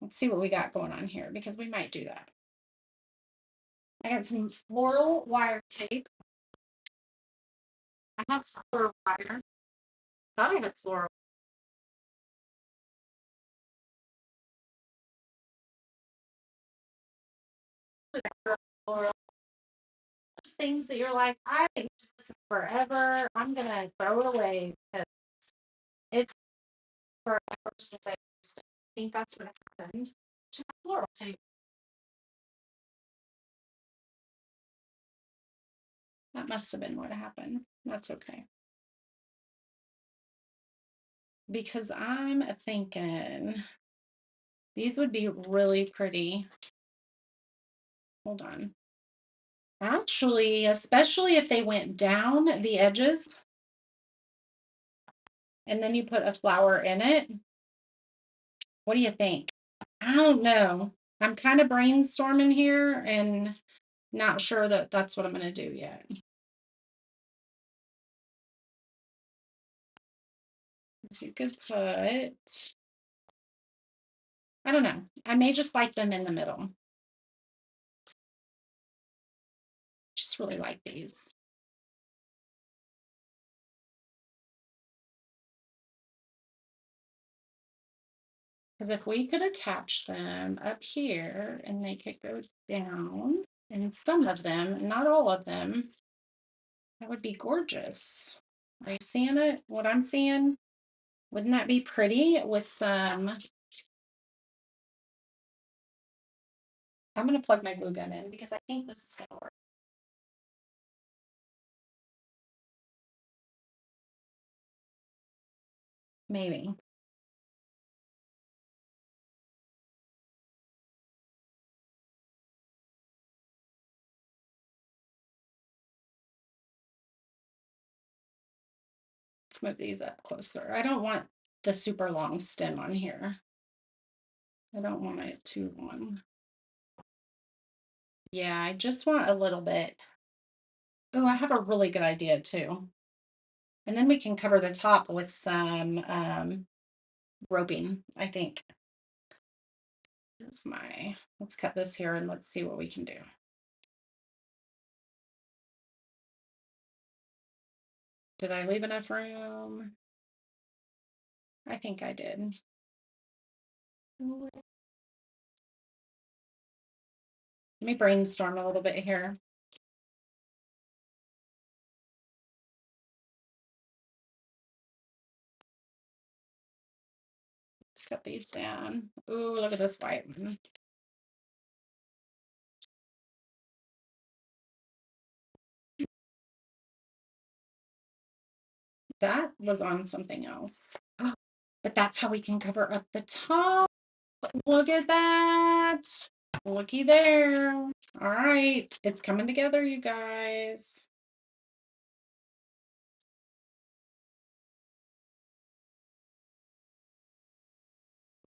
Let's see what we got going on here because we might do that. I got some floral wire tape. I have floral wire. Thought I had floral. Floral. Those things that you're like, I can use this forever. I'm gonna throw it away because it's forever since I used it. I think that's what happened to my floral tape. That must have been what happened. That's okay. Because I'm thinking these would be really pretty. Hold on. Actually, especially if they went down the edges and then you put a flower in it. What do you think? I don't know. I'm kind of brainstorming here and not sure that that's what I'm going to do yet. So you could put, I don't know. I may just like them in the middle. Just really like these. Because if we could attach them up here and they could go down, and some of them, not all of them, that would be gorgeous. Are you seeing it? What I'm seeing? Wouldn't that be pretty with some? I'm going to plug my glue gun in because I think this is going to work. Maybe. Let's move these up closer. I don't want the super long stem on here. I don't want it too long. Yeah, I just want a little bit. Oh, I have a really good idea too. And then we can cover the top with some roping, I think. Here's let's cut this here and let's see what we can do. Did I leave enough room? I think I did. Let me brainstorm a little bit here. cut these down. Ooh, look at this white one. That was on something else. But that's how we can cover up the top. Look at that. Looky there. All right. It's coming together, you guys.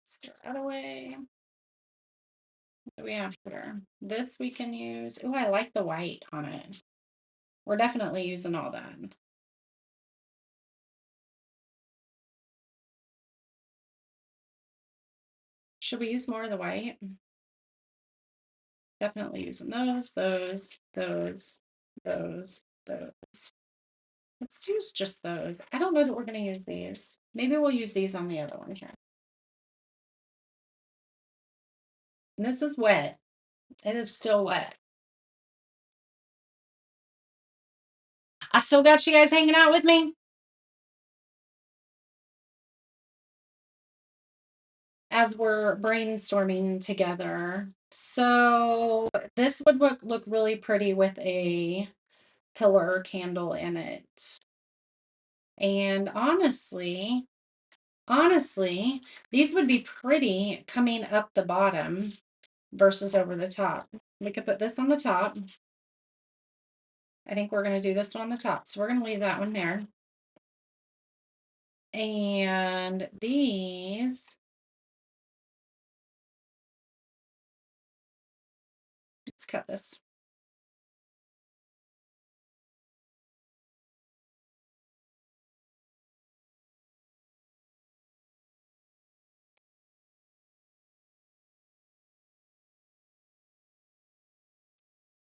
Let's throw that away. What do we have here? This we can use. Oh, I like the white on it. We're definitely using all that. Should we use more of the white? Definitely using those. Let's use just those. I don't know that we're going to use these. Maybe we'll use these on the other one here. And this is wet. It is still wet. I still got you guys hanging out with me as we're brainstorming together. So this would look really pretty with a pillar candle in it. And honestly, these would be pretty coming up the bottom versus over the top. We could put this on the top. I think we're going to do this one on the top. So we're going to leave that one there. And these, let's cut this.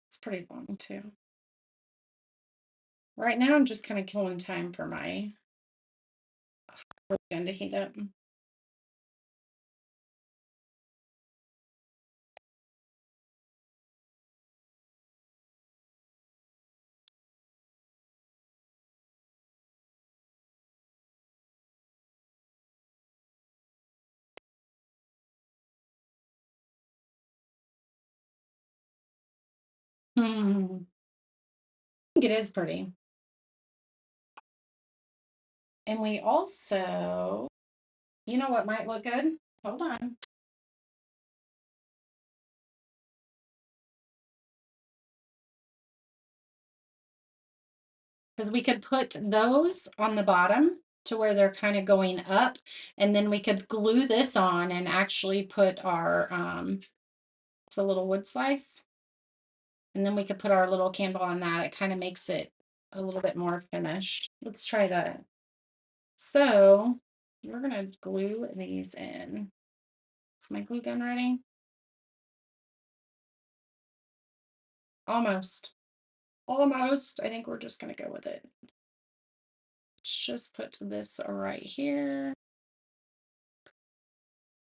It's pretty long too. Right now, I'm just kind of killing time for my pan to heat up. I think it is pretty. And we also, you know what might look good? Hold on. Because we could put those on the bottom to where they're kind of going up, and then we could glue this on and actually put our it's a little wood slice, and then we could put our little candle on that. It kind of makes it a little bit more finished. Let's try that. So we're gonna glue these in. Is my glue gun ready? Almost. Almost. I think we're just gonna go with it. Let's just put this right here.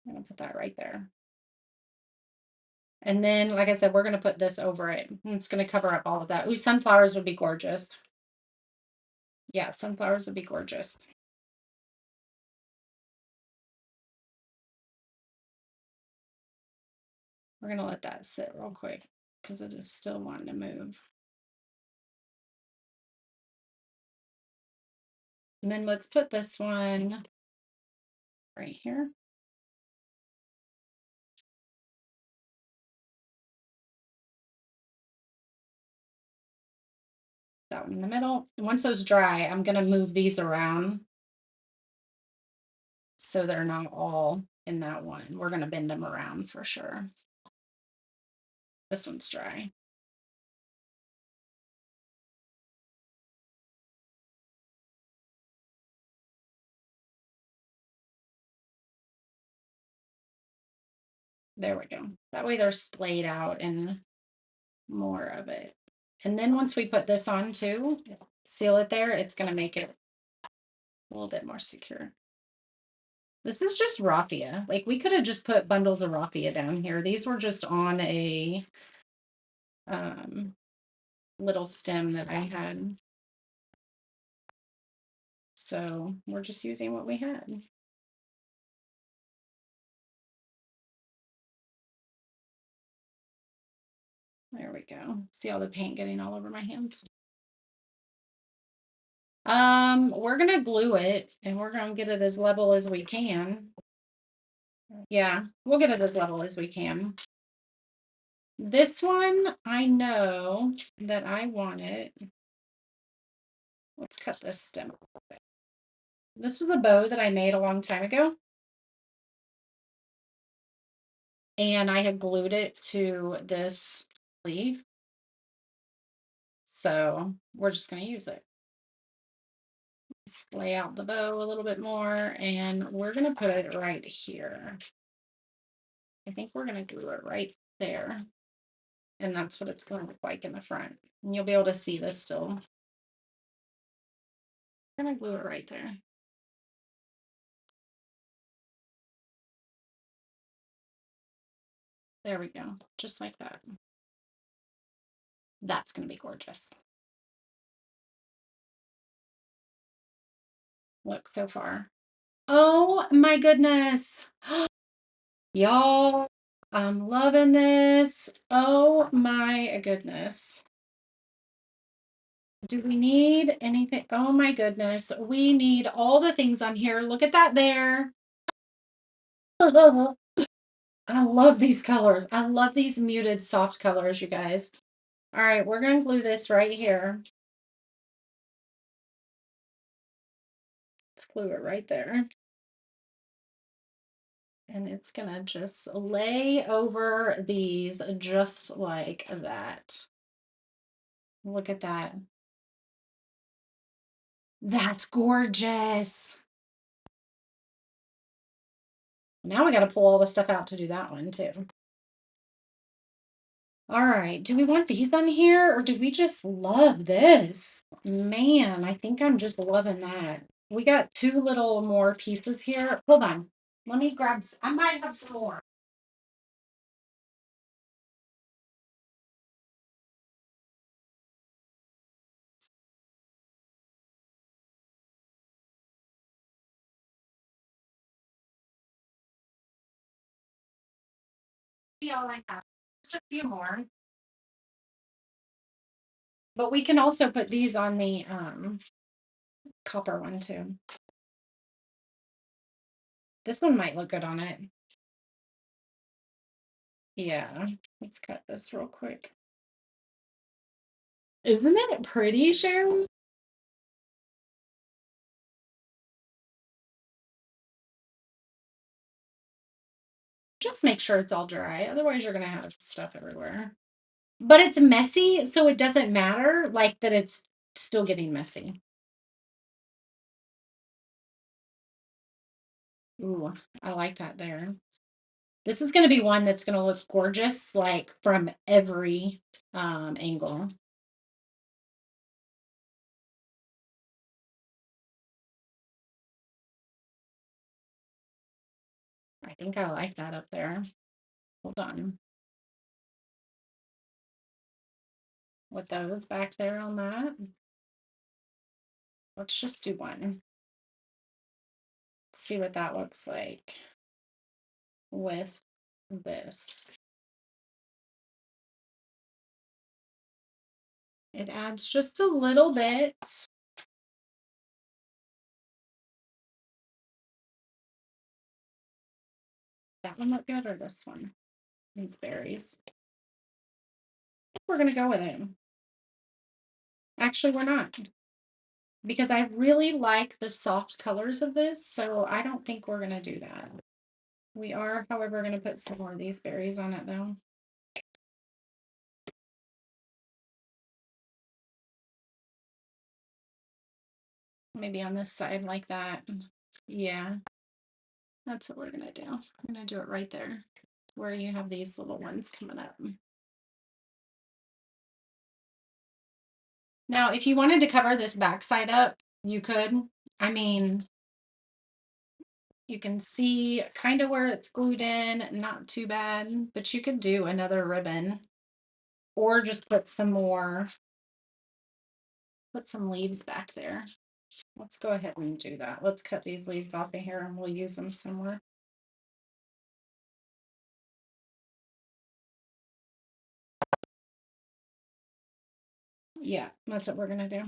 I'm gonna put that right there. And then, like I said, we're gonna put this over it. It's gonna cover up all of that. Ooh, sunflowers would be gorgeous. Yeah, sunflowers would be gorgeous. We're gonna let that sit real quick because it is still wanting to move. And then let's put this one right here. That one in the middle. And once those dry, I'm gonna move these around so they're not all in that one. We're gonna bend them around for sure. This one's dry. There we go. That way they're splayed out and more of it. And then once we put this on too, seal it there, it's going to make it a little bit more secure. This is just raffia. Like we could have just put bundles of raffia down here. These were just on a little stem that I had. So we're just using what we had. There we go. See all the paint getting all over my hands? We're gonna glue it and we're gonna get it as level as we can. Yeah, we'll get it as level as we can. This one, I know that I want it. Let's cut this stem. This was a bow that I made a long time ago. And I had glued it to this leaf. So we're just going to use it. Let's lay out the bow a little bit more, and we're going to put it right here. I think we're going to glue it right there. And that's what it's going to look like in the front. And you'll be able to see this still. I'm going to glue it right there. There we go. Just like that. That's going to be gorgeous. Look so far. Oh my goodness. Y'all, I'm loving this. Oh my goodness. Do we need anything? Oh my goodness. We need all the things on here. Look at that there. I love these colors. I love these muted soft colors, you guys. All right, we're going to glue this right here. Let's glue it right there. And it's going to just lay over these just like that. Look at that. That's gorgeous. Now we got to pull all the stuff out to do that one too. All right, do we want these on here or do we just love this? Man, I think I'm just loving that. We got two little more pieces here. Hold on. Let me grab, I might have some more. See all I have. Just a few more. But we can also put these on the copper one too. This one might look good on it. Yeah, let's cut this real quick. Isn't it pretty, Sharon? Just make sure it's all dry. Otherwise, you're going to have stuff everywhere. But it's messy, so it doesn't matter, like, that it's still getting messy. Ooh, I like that there. This is going to be one that's going to look gorgeous, like, from every angle. I think I like that up there. Hold on. With those back there on that. Let's just do one. See what that looks like with this. It adds just a little bit. That one look good or this one? These berries. We're going to go with it. Actually, we're not. Because I really like the soft colors of this, so I don't think we're going to do that. We are, however, going to put some more of these berries on it, though. Maybe on this side like that. Yeah, that's what we're going to do. I'm going to do it right there where you have these little ones coming up. Now, if you wanted to cover this backside up, you could. I mean, you can see kind of where it's glued in, not too bad, but you could do another ribbon or just put some more, put some leaves back there. Let's go ahead and do that. Let's cut these leaves off of here and we'll use them somewhere. Yeah, that's what we're gonna do.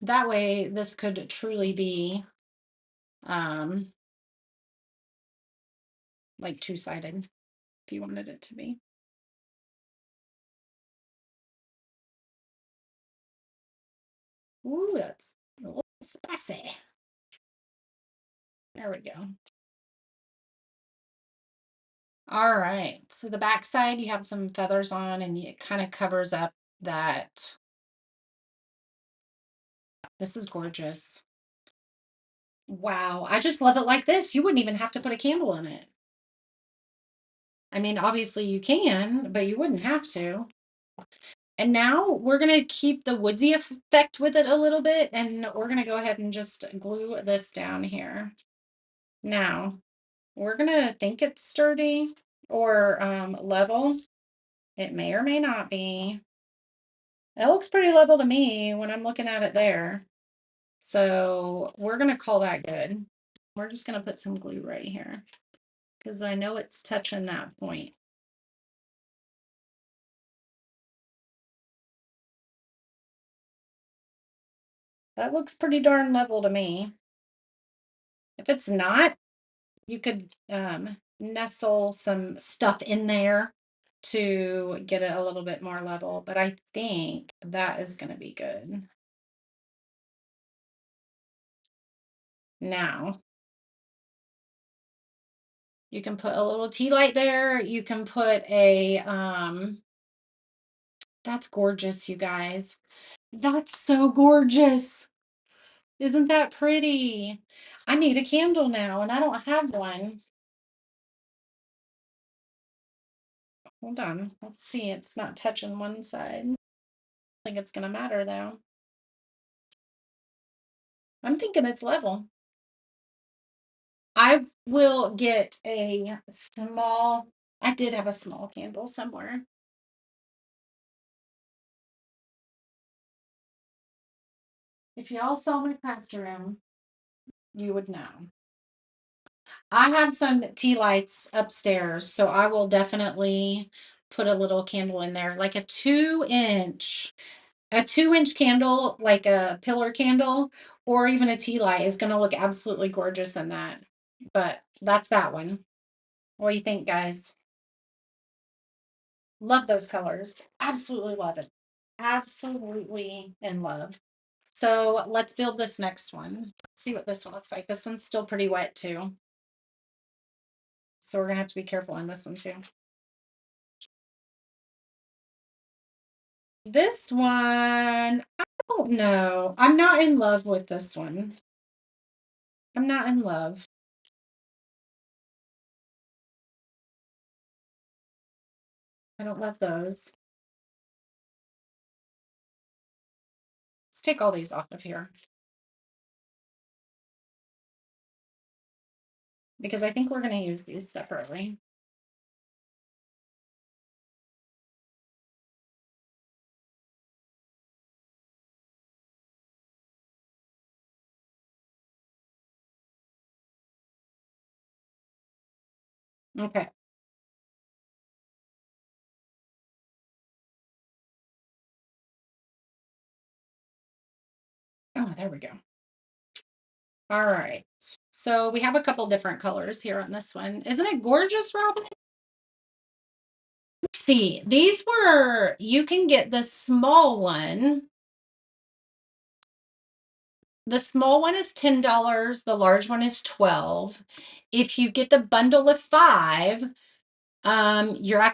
That way, this could truly be um like two-sided if you wanted it to be. Ooh, that's a little spicy. There we go. All right. So the back side, you have some feathers on, and it kind of covers up that. This is gorgeous. Wow. I just love it like this. You wouldn't even have to put a candle in it. I mean, obviously you can, but you wouldn't have to. And now we're going to keep the woodsy effect with it a little bit, and we're going to go ahead and just glue this down here. Now, we're going to think it's sturdy or level. It may or may not be. It looks pretty level to me when I'm looking at it there. So we're going to call that good. We're just going to put some glue right here because I know it's touching that point. That looks pretty darn level to me. If it's not, you could nestle some stuff in there to get it a little bit more level, but I think that is going to be good. Now, you can put a little tea light there. You can put a, that's gorgeous, you guys. That's so gorgeous. Isn't that pretty? I need a candle now, and I don't have one. Hold on. Let's see. It's not touching one side. I think it's going to matter, though. I'm thinking it's level. I will get a small, I did have a small candle somewhere. If y'all saw my craft room, you would know. I have some tea lights upstairs, so I will definitely put a little candle in there, like a 2 inch. A 2 inch candle, like a pillar candle, or even a tea light is going to look absolutely gorgeous in that. But that's that one. What do you think, guys? Love those colors. Absolutely love it. Absolutely in love. So let's build this next one. See what this one looks like. This one's still pretty wet too. So we're gonna have to be careful on this one too. This one, I don't know. I'm not in love with this one. I'm not in love. I don't love those. Let's take all these off of here because I think we're going to use these separately. Okay. Oh, there we go. All right. So we have a couple different colors here on this one. Isn't it gorgeous, Robin? See, these were, you can get the small one. The small one is $10. The large one is $12. If you get the bundle of 5, you're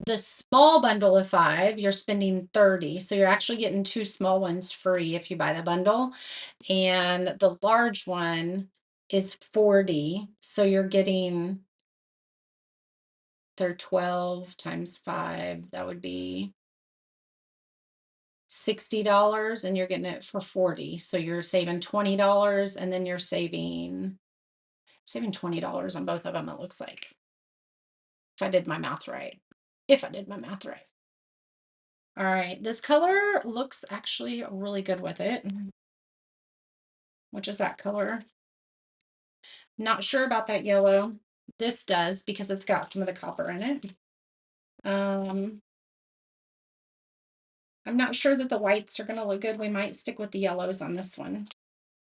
the small bundle of 5, you're spending 30. So you're actually getting 2 small ones free if you buy the bundle. And the large one is 40. So you're getting, they're 12 times 5. That would be $60, and you're getting it for 40. So you're saving $20, and then you're saving $20 on both of them, it looks like. If I did my math right. If I did my math right. All right, this color looks actually really good with it. Which is that color? Not sure about that yellow. This does because it's got some of the copper in it. I'm not sure that the whites are going to look good. We might stick with the yellows on this one.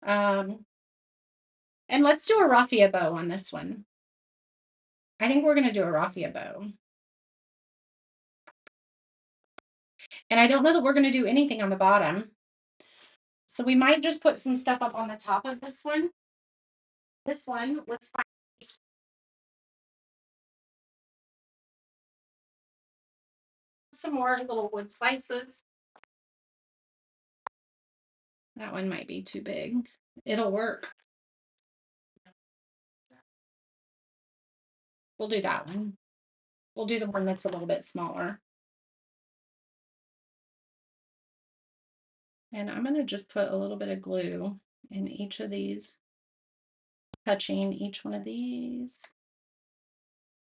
Um, and let's do a raffia bow on this one. I think we're going to do a raffia bow. And I don't know that we're going to do anything on the bottom. So we might just put some stuff up on the top of this one. This one, let's find some more little wood slices. That one might be too big. It'll work. We'll do that one. We'll do the one that's a little bit smaller. And I'm going to just put a little bit of glue in each of these, touching each one of these,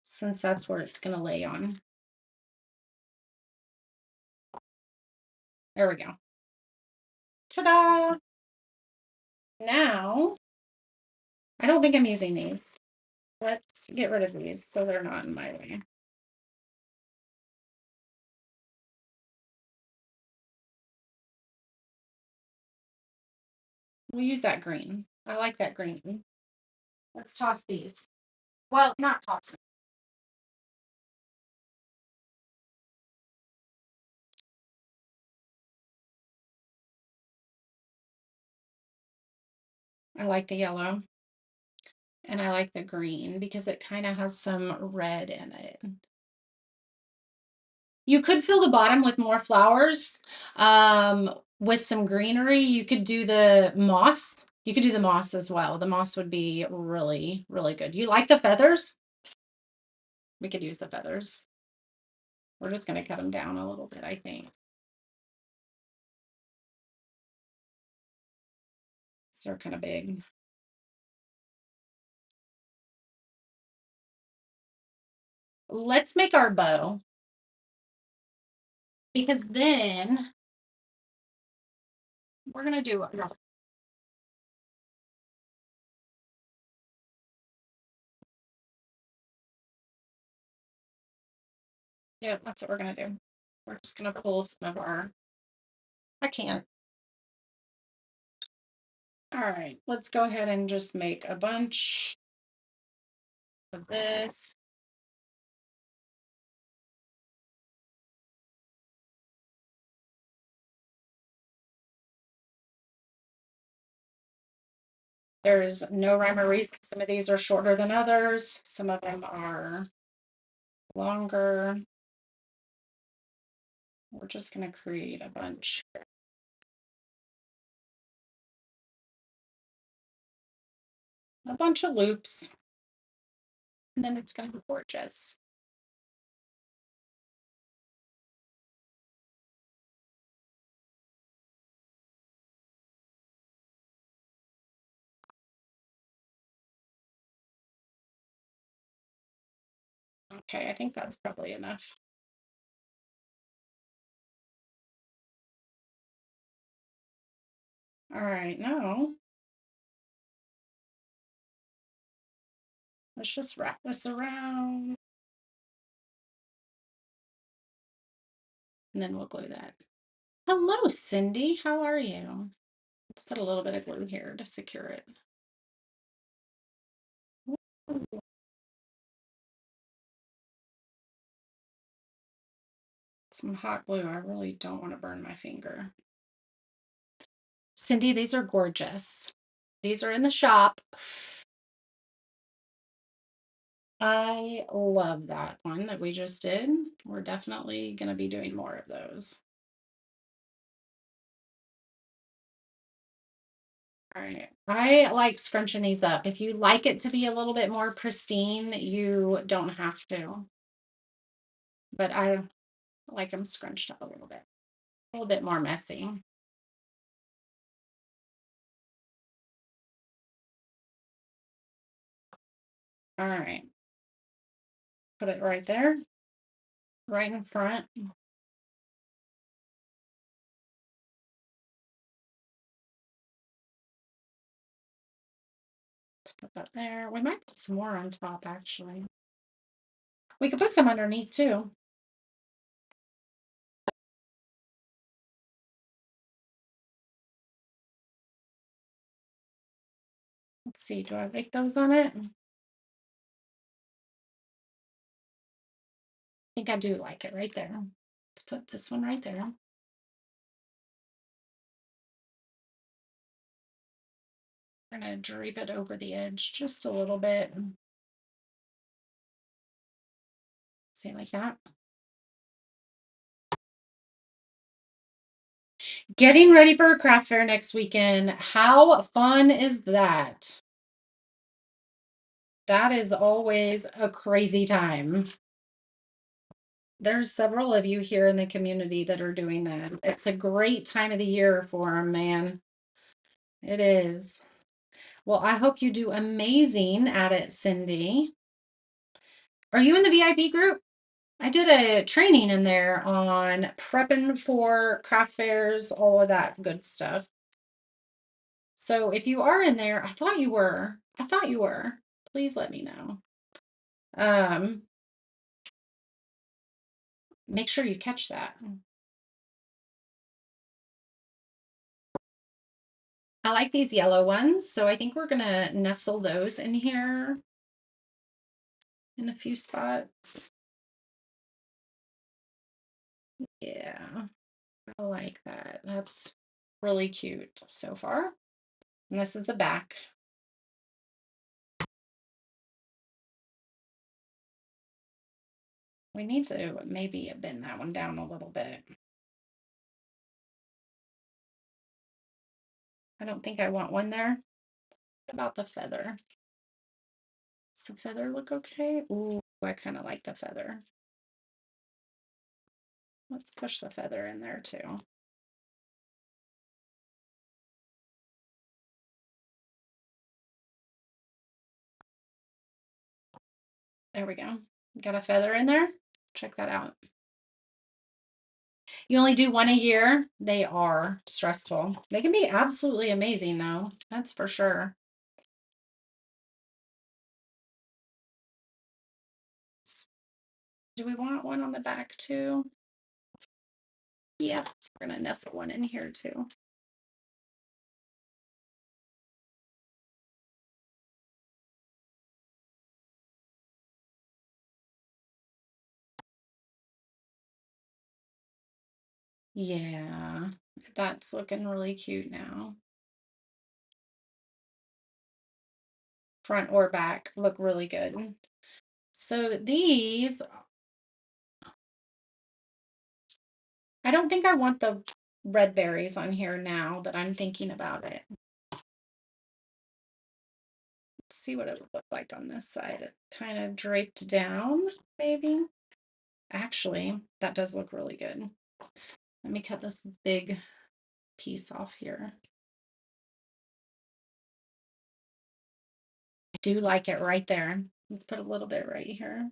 since that's where it's going to lay on. There we go. Ta-da! Now, I don't think I'm using these. Let's get rid of these so they're not in my way. We'll use that green. I like that green. Let's toss these. Well, not toss them. I like the yellow. And I like the green because it kind of has some red in it. You could fill the bottom with more flowers, with some greenery. You could do the moss. You could do the moss as well. The moss would be really, really good. You like the feathers? We could use the feathers. We're just going to cut them down a little bit, I think. So they're kind of big. Let's make our bow. Because then we're going to do yeah, that's what we're going to do. We're just going to pull some of our, I can't. All right, let's go ahead and just make a bunch of this. There's no rhyme or reason. Some of these are shorter than others. Some of them are longer. We're just going to create a bunch. A bunch of loops. And then it's going to be gorgeous. Okay, I think that's probably enough. All right, now let's just wrap this around. And then we'll glue that. Hello, Cindy. How are you? Let's put a little bit of glue here to secure it. Some hot glue. I really don't want to burn my finger. Cindy, these are gorgeous. These are in the shop. I love that one that we just did. We're definitely going to be doing more of those. All right. I like scrunching these up. If you like it to be a little bit more pristine, you don't have to. But I like them scrunched up a little bit more messy. All right. Put it right there, right in front. Let's put that there. We might put some more on top, actually. We could put some underneath too. Let's see, do I make those on it? I think I do like it right there. Let's put this one right there. We're gonna drape it over the edge just a little bit. See, like that. Getting ready for a craft fair next weekend. How fun is that? That is always a crazy time. There's several of you here in the community that are doing that. It's a great time of the year for them, man. It is. Well, I hope you do amazing at it, Cindy. Are you in the VIP group? I did a training in there on prepping for craft fairs, all of that good stuff. So if you are in there, I thought you were. I thought you were. Please let me know. Make sure you catch that. I like these yellow ones, so I think we're gonna nestle those in here in a few spots. Yeah, I like that. That's really cute so far. And this is the back. We need to maybe bend that one down a little bit. I don't think I want one there. What about the feather? Does the feather look okay? Ooh, I kind of like the feather. Let's push the feather in there too. There we go. Got a feather in there. Check that out. You only do one a year. They are stressful. They can be absolutely amazing though. That's for sure. Do we want one on the back too? Yep. We're gonna nestle one in here too. Yeah, that's looking really cute now. Front or back look really good. So these, I don't think I want the red berries on here now that I'm thinking about it. Let's see what it would look like on this side. It kind of draped down, maybe. Actually, that does look really good. Let me cut this big piece off here. I do like it right there. Let's put a little bit right here.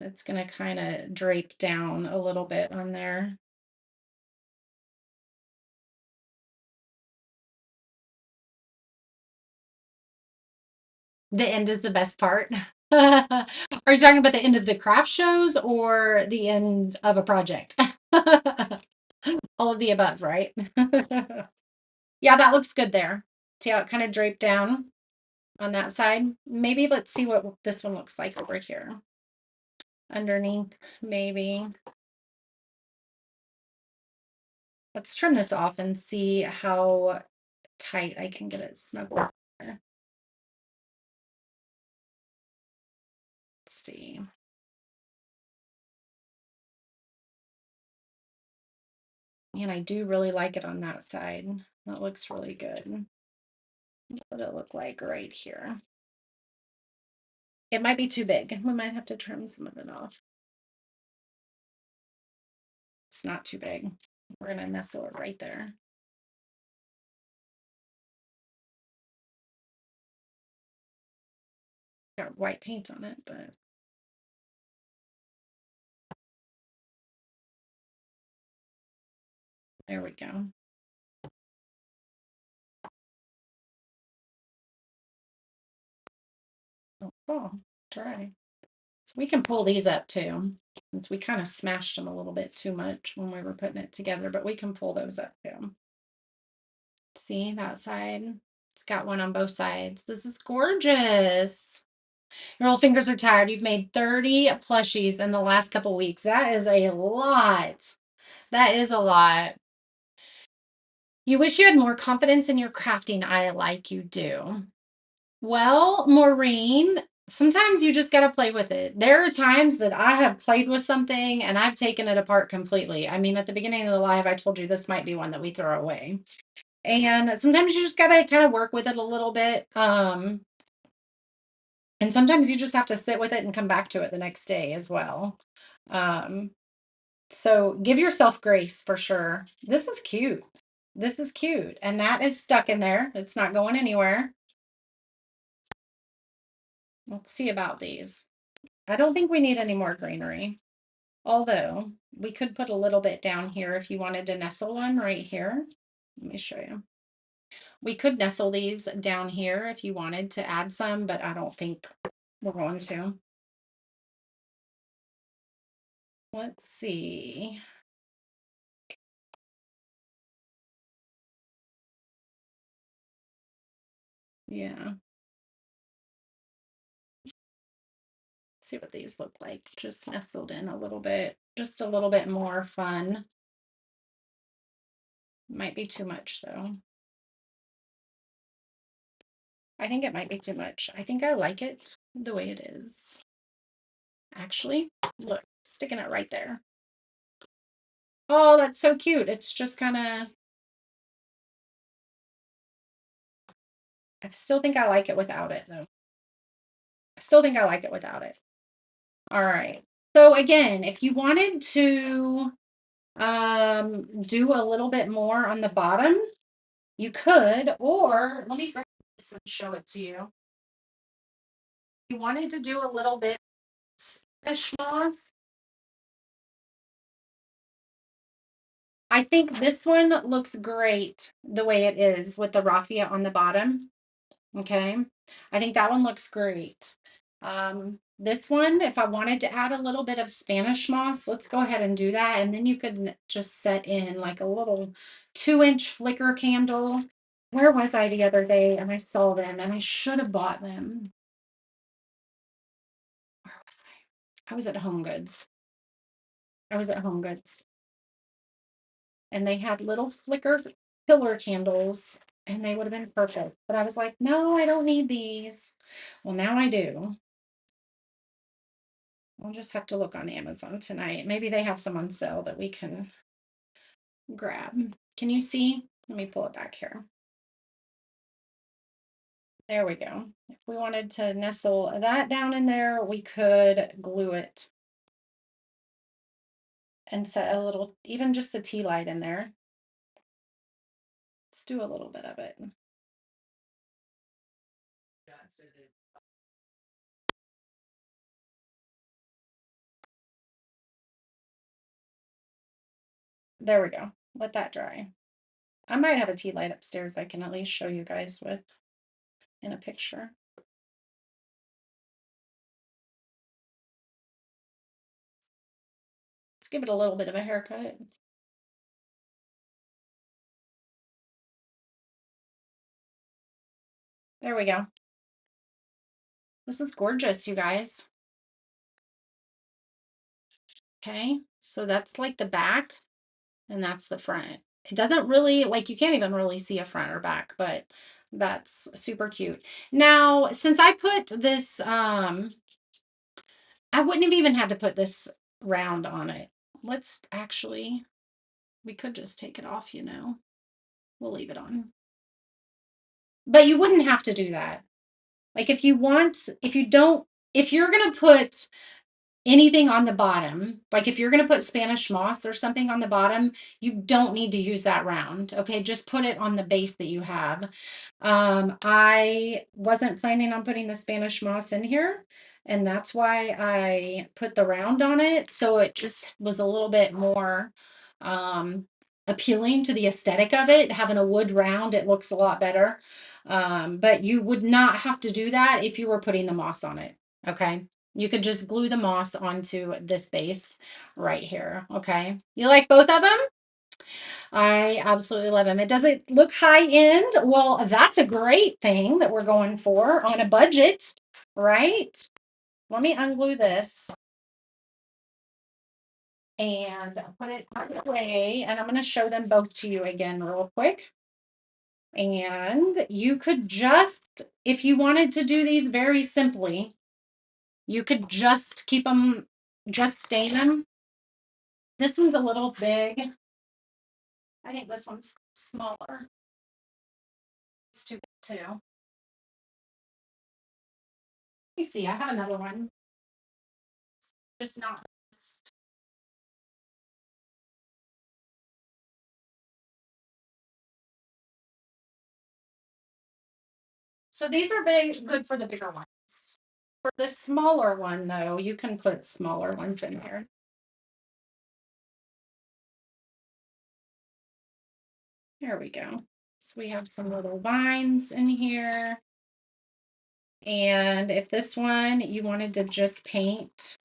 It's going to kind of drape down a little bit on there. The end is the best part. Are you talking about the end of the craft shows or the end of a project? All of the above, right? Yeah, that looks good there. See how it kind of draped down on that side? Maybe let's see what this one looks like over here. Underneath, maybe. Let's trim this off and see how tight I can get it snuggled. Let's see. And I do really like it on that side. That looks really good. What it look like right here. It might be too big. We might have to trim some of it off. It's not too big. We're gonna nestle it right there. Got white paint on it, but there we go. Oh, dry. So we can pull these up too. Since we kind of smashed them a little bit too much when we were putting it together, but we can pull those up too. See that side? It's got one on both sides. This is gorgeous. Your little fingers are tired. You've made 30 plushies in the last couple weeks. That is a lot. That is a lot. You wish you had more confidence in your crafting. I like you do. Well, Maureen, sometimes you just got to play with it. There are times that I have played with something and I've taken it apart completely. I mean, at the beginning of the live, I told you this might be one that we throw away. And sometimes you just got to kind of work with it a little bit. And sometimes you just have to sit with it and come back to it the next day as well. Um, so give yourself grace for sure. This is cute. This is cute. And that is stuck in there. It's not going anywhere. Let's see about these. I don't think we need any more greenery. Although we could put a little bit down here if you wanted to nestle one right here. Let me show you. We could nestle these down here if you wanted to add some, but I don't think we're going to. Let's see. Yeah. See what these look like. Just nestled in a little bit. Just a little bit more fun. Might be too much though. I think it might be too much. I think I like it the way it is. Actually, look, sticking it right there. Oh, that's so cute. It's just kind of, I still think I like it without it though. I still think I like it without it. All right. So again, if you wanted to do a little bit more on the bottom, you could, or let me grab this and show it to you. If you wanted to do a little bit Spanish moss, I think this one looks great the way it is with the raffia on the bottom. Okay. I think that one looks great. This one, if I wanted to add a little bit of Spanish moss, let's go ahead and do that. And then you could just set in like a little 2-inch flicker candle. Where was I the other day? And I saw them and I should have bought them. Where was I? I was at Home Goods. I was at Home Goods. And they had little flicker pillar candles and they would have been perfect. But I was like, no, I don't need these. Well, now I do. I'll just have to look on Amazon tonight. Maybe they have some on sale that we can grab. Can you see? Let me pull it back here. There we go. If we wanted to nestle that down in there, we could glue it and set a little, even just a tea light in there. Let's do a little bit of it. There we go. Let that dry. I might have a tea light upstairs I can at least show you guys with in a picture. Let's give it a little bit of a haircut. There we go. This is gorgeous, you guys. Okay, so that's like the back and that's the front. It doesn't really, like, you can't even really see a front or back, but that's super cute. Now, since I put this, I wouldn't have even had to put this round on it. Let's actually, we could just take it off, you know. We'll leave it on. But you wouldn't have to do that. Like if you want, if you don't, if you're going to put anything on the bottom, like if you're going to put Spanish moss or something on the bottom, you don't need to use that round. Okay, just put it on the base that you have. I wasn't planning on putting the Spanish moss in here, and that's why I put the round on it, so it just was a little bit more appealing to the aesthetic of it. Having a wood round, it looks a lot better. But you would not have to do that if you were putting the moss on it. Okay. You could just glue the moss onto this base right here. Okay. You like both of them? I absolutely love them. It doesn't look high end. Well, that's a great thing that we're going for on a budget, right? Let me unglue this and put it away. And I'm going to show them both to you again real quick. And you could just, if you wanted to do these very simply, you could just keep them, just stain them. This one's a little big. I think this one's smaller. It's too big too. Let me see, I have another one. Just not. So these are good for the bigger ones. For the smaller one, though, you can put smaller ones in here. There we go. So we have some little vines in here. And if this one you wanted to just paint,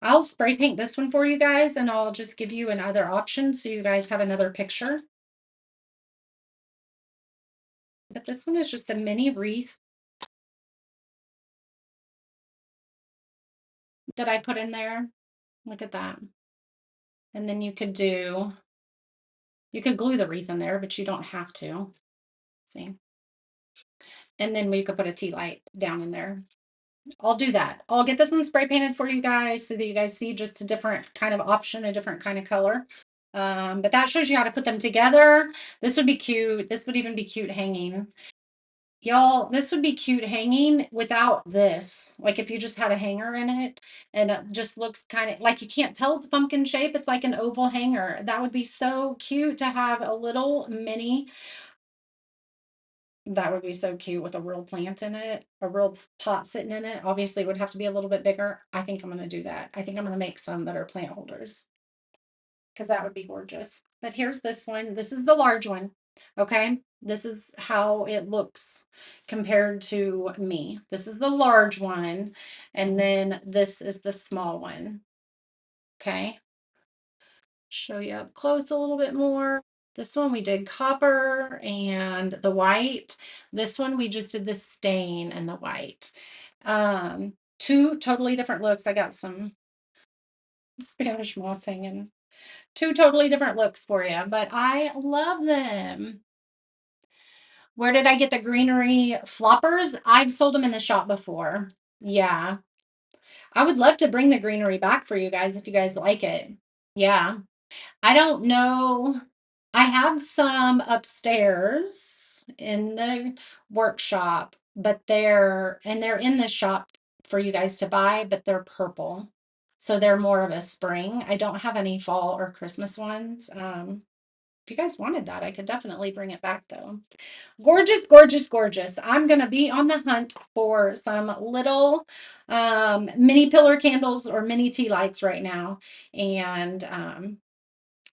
I'll spray paint this one for you guys, and I'll just give you another option so you guys have another picture. But this one is just a mini wreath that I put in there. Look at that. And then you could glue the wreath in there, but you don't have to. See? And then we could put a tea light down in there. I'll do that. I'll get this one spray painted for you guys so that you guys see just a different kind of option, a different kind of color. But that shows you how to put them together. This would be cute. This would even be cute hanging. Y'all, this would be cute hanging without this. Like if you just had a hanger in it and it just looks kind of like you can't tell it's pumpkin shape. It's like an oval hanger. That would be so cute to have a little mini. That would be so cute with a real plant in it, a real pot sitting in it. Obviously, it would have to be a little bit bigger. I think I'm going to do that. I think I'm going to make some that are plant holders because that would be gorgeous. But here's this one. This is the large one. Okay. This is how it looks compared to me. This is the large one. And then this is the small one. Okay. Show you up close a little bit more. This one we did copper and the white. This one we just did the stain and the white. Two totally different looks. I got some Spanish moss hanging. Two totally different looks for you, but I love them. Where did I get the greenery floppers? I've sold them in the shop before. Yeah. I would love to bring the greenery back for you guys if you guys like it. Yeah. I don't know. I have some upstairs in the workshop, but they're in the shop for you guys to buy, but they're purple. So they're more of a spring. I don't have any fall or Christmas ones. If you guys wanted that, I could definitely bring it back though. Gorgeous, gorgeous, gorgeous. I'm going to be on the hunt for some little mini pillar candles or mini tea lights right now. And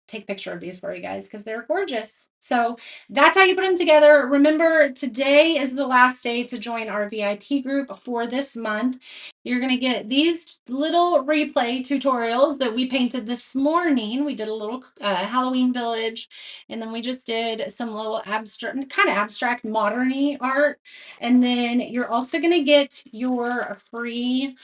take a picture of these for you guys because they're gorgeous. So that's how you put them together. Remember, today is the last day to join our VIP group for this month. You're going to get these little replay tutorials that we painted this morning. We did a little Halloween village, and then we just did some little abstract modern-y art. And then you're also going to get your free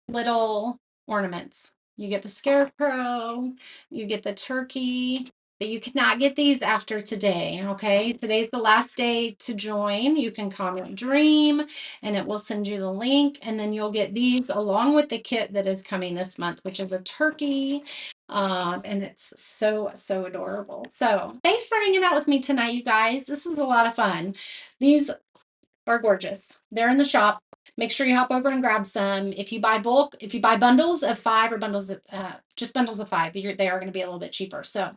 little ornaments. You get the scarecrow, you get the turkey, but you cannot get these after today, okay? Today's the last day to join. You can comment dream and it will send you the link, and then you'll get these along with the kit that is coming this month, which is a turkey. And it's so, so adorable. So thanks for hanging out with me tonight, you guys. This was a lot of fun. These are gorgeous. They're in the shop. Make sure you hop over and grab some. If you buy bulk, if you buy bundles of 5 or bundles of just bundles of 5, they are going to be a little bit cheaper. So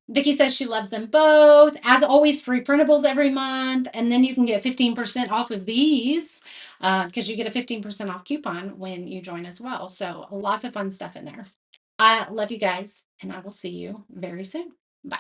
Vicki says she loves them both. As always, free printables every month, and then you can get 15% off of these because you get a 15% off coupon when you join as well. So lots of fun stuff in there. I love you guys, and I will see you very soon. Bye.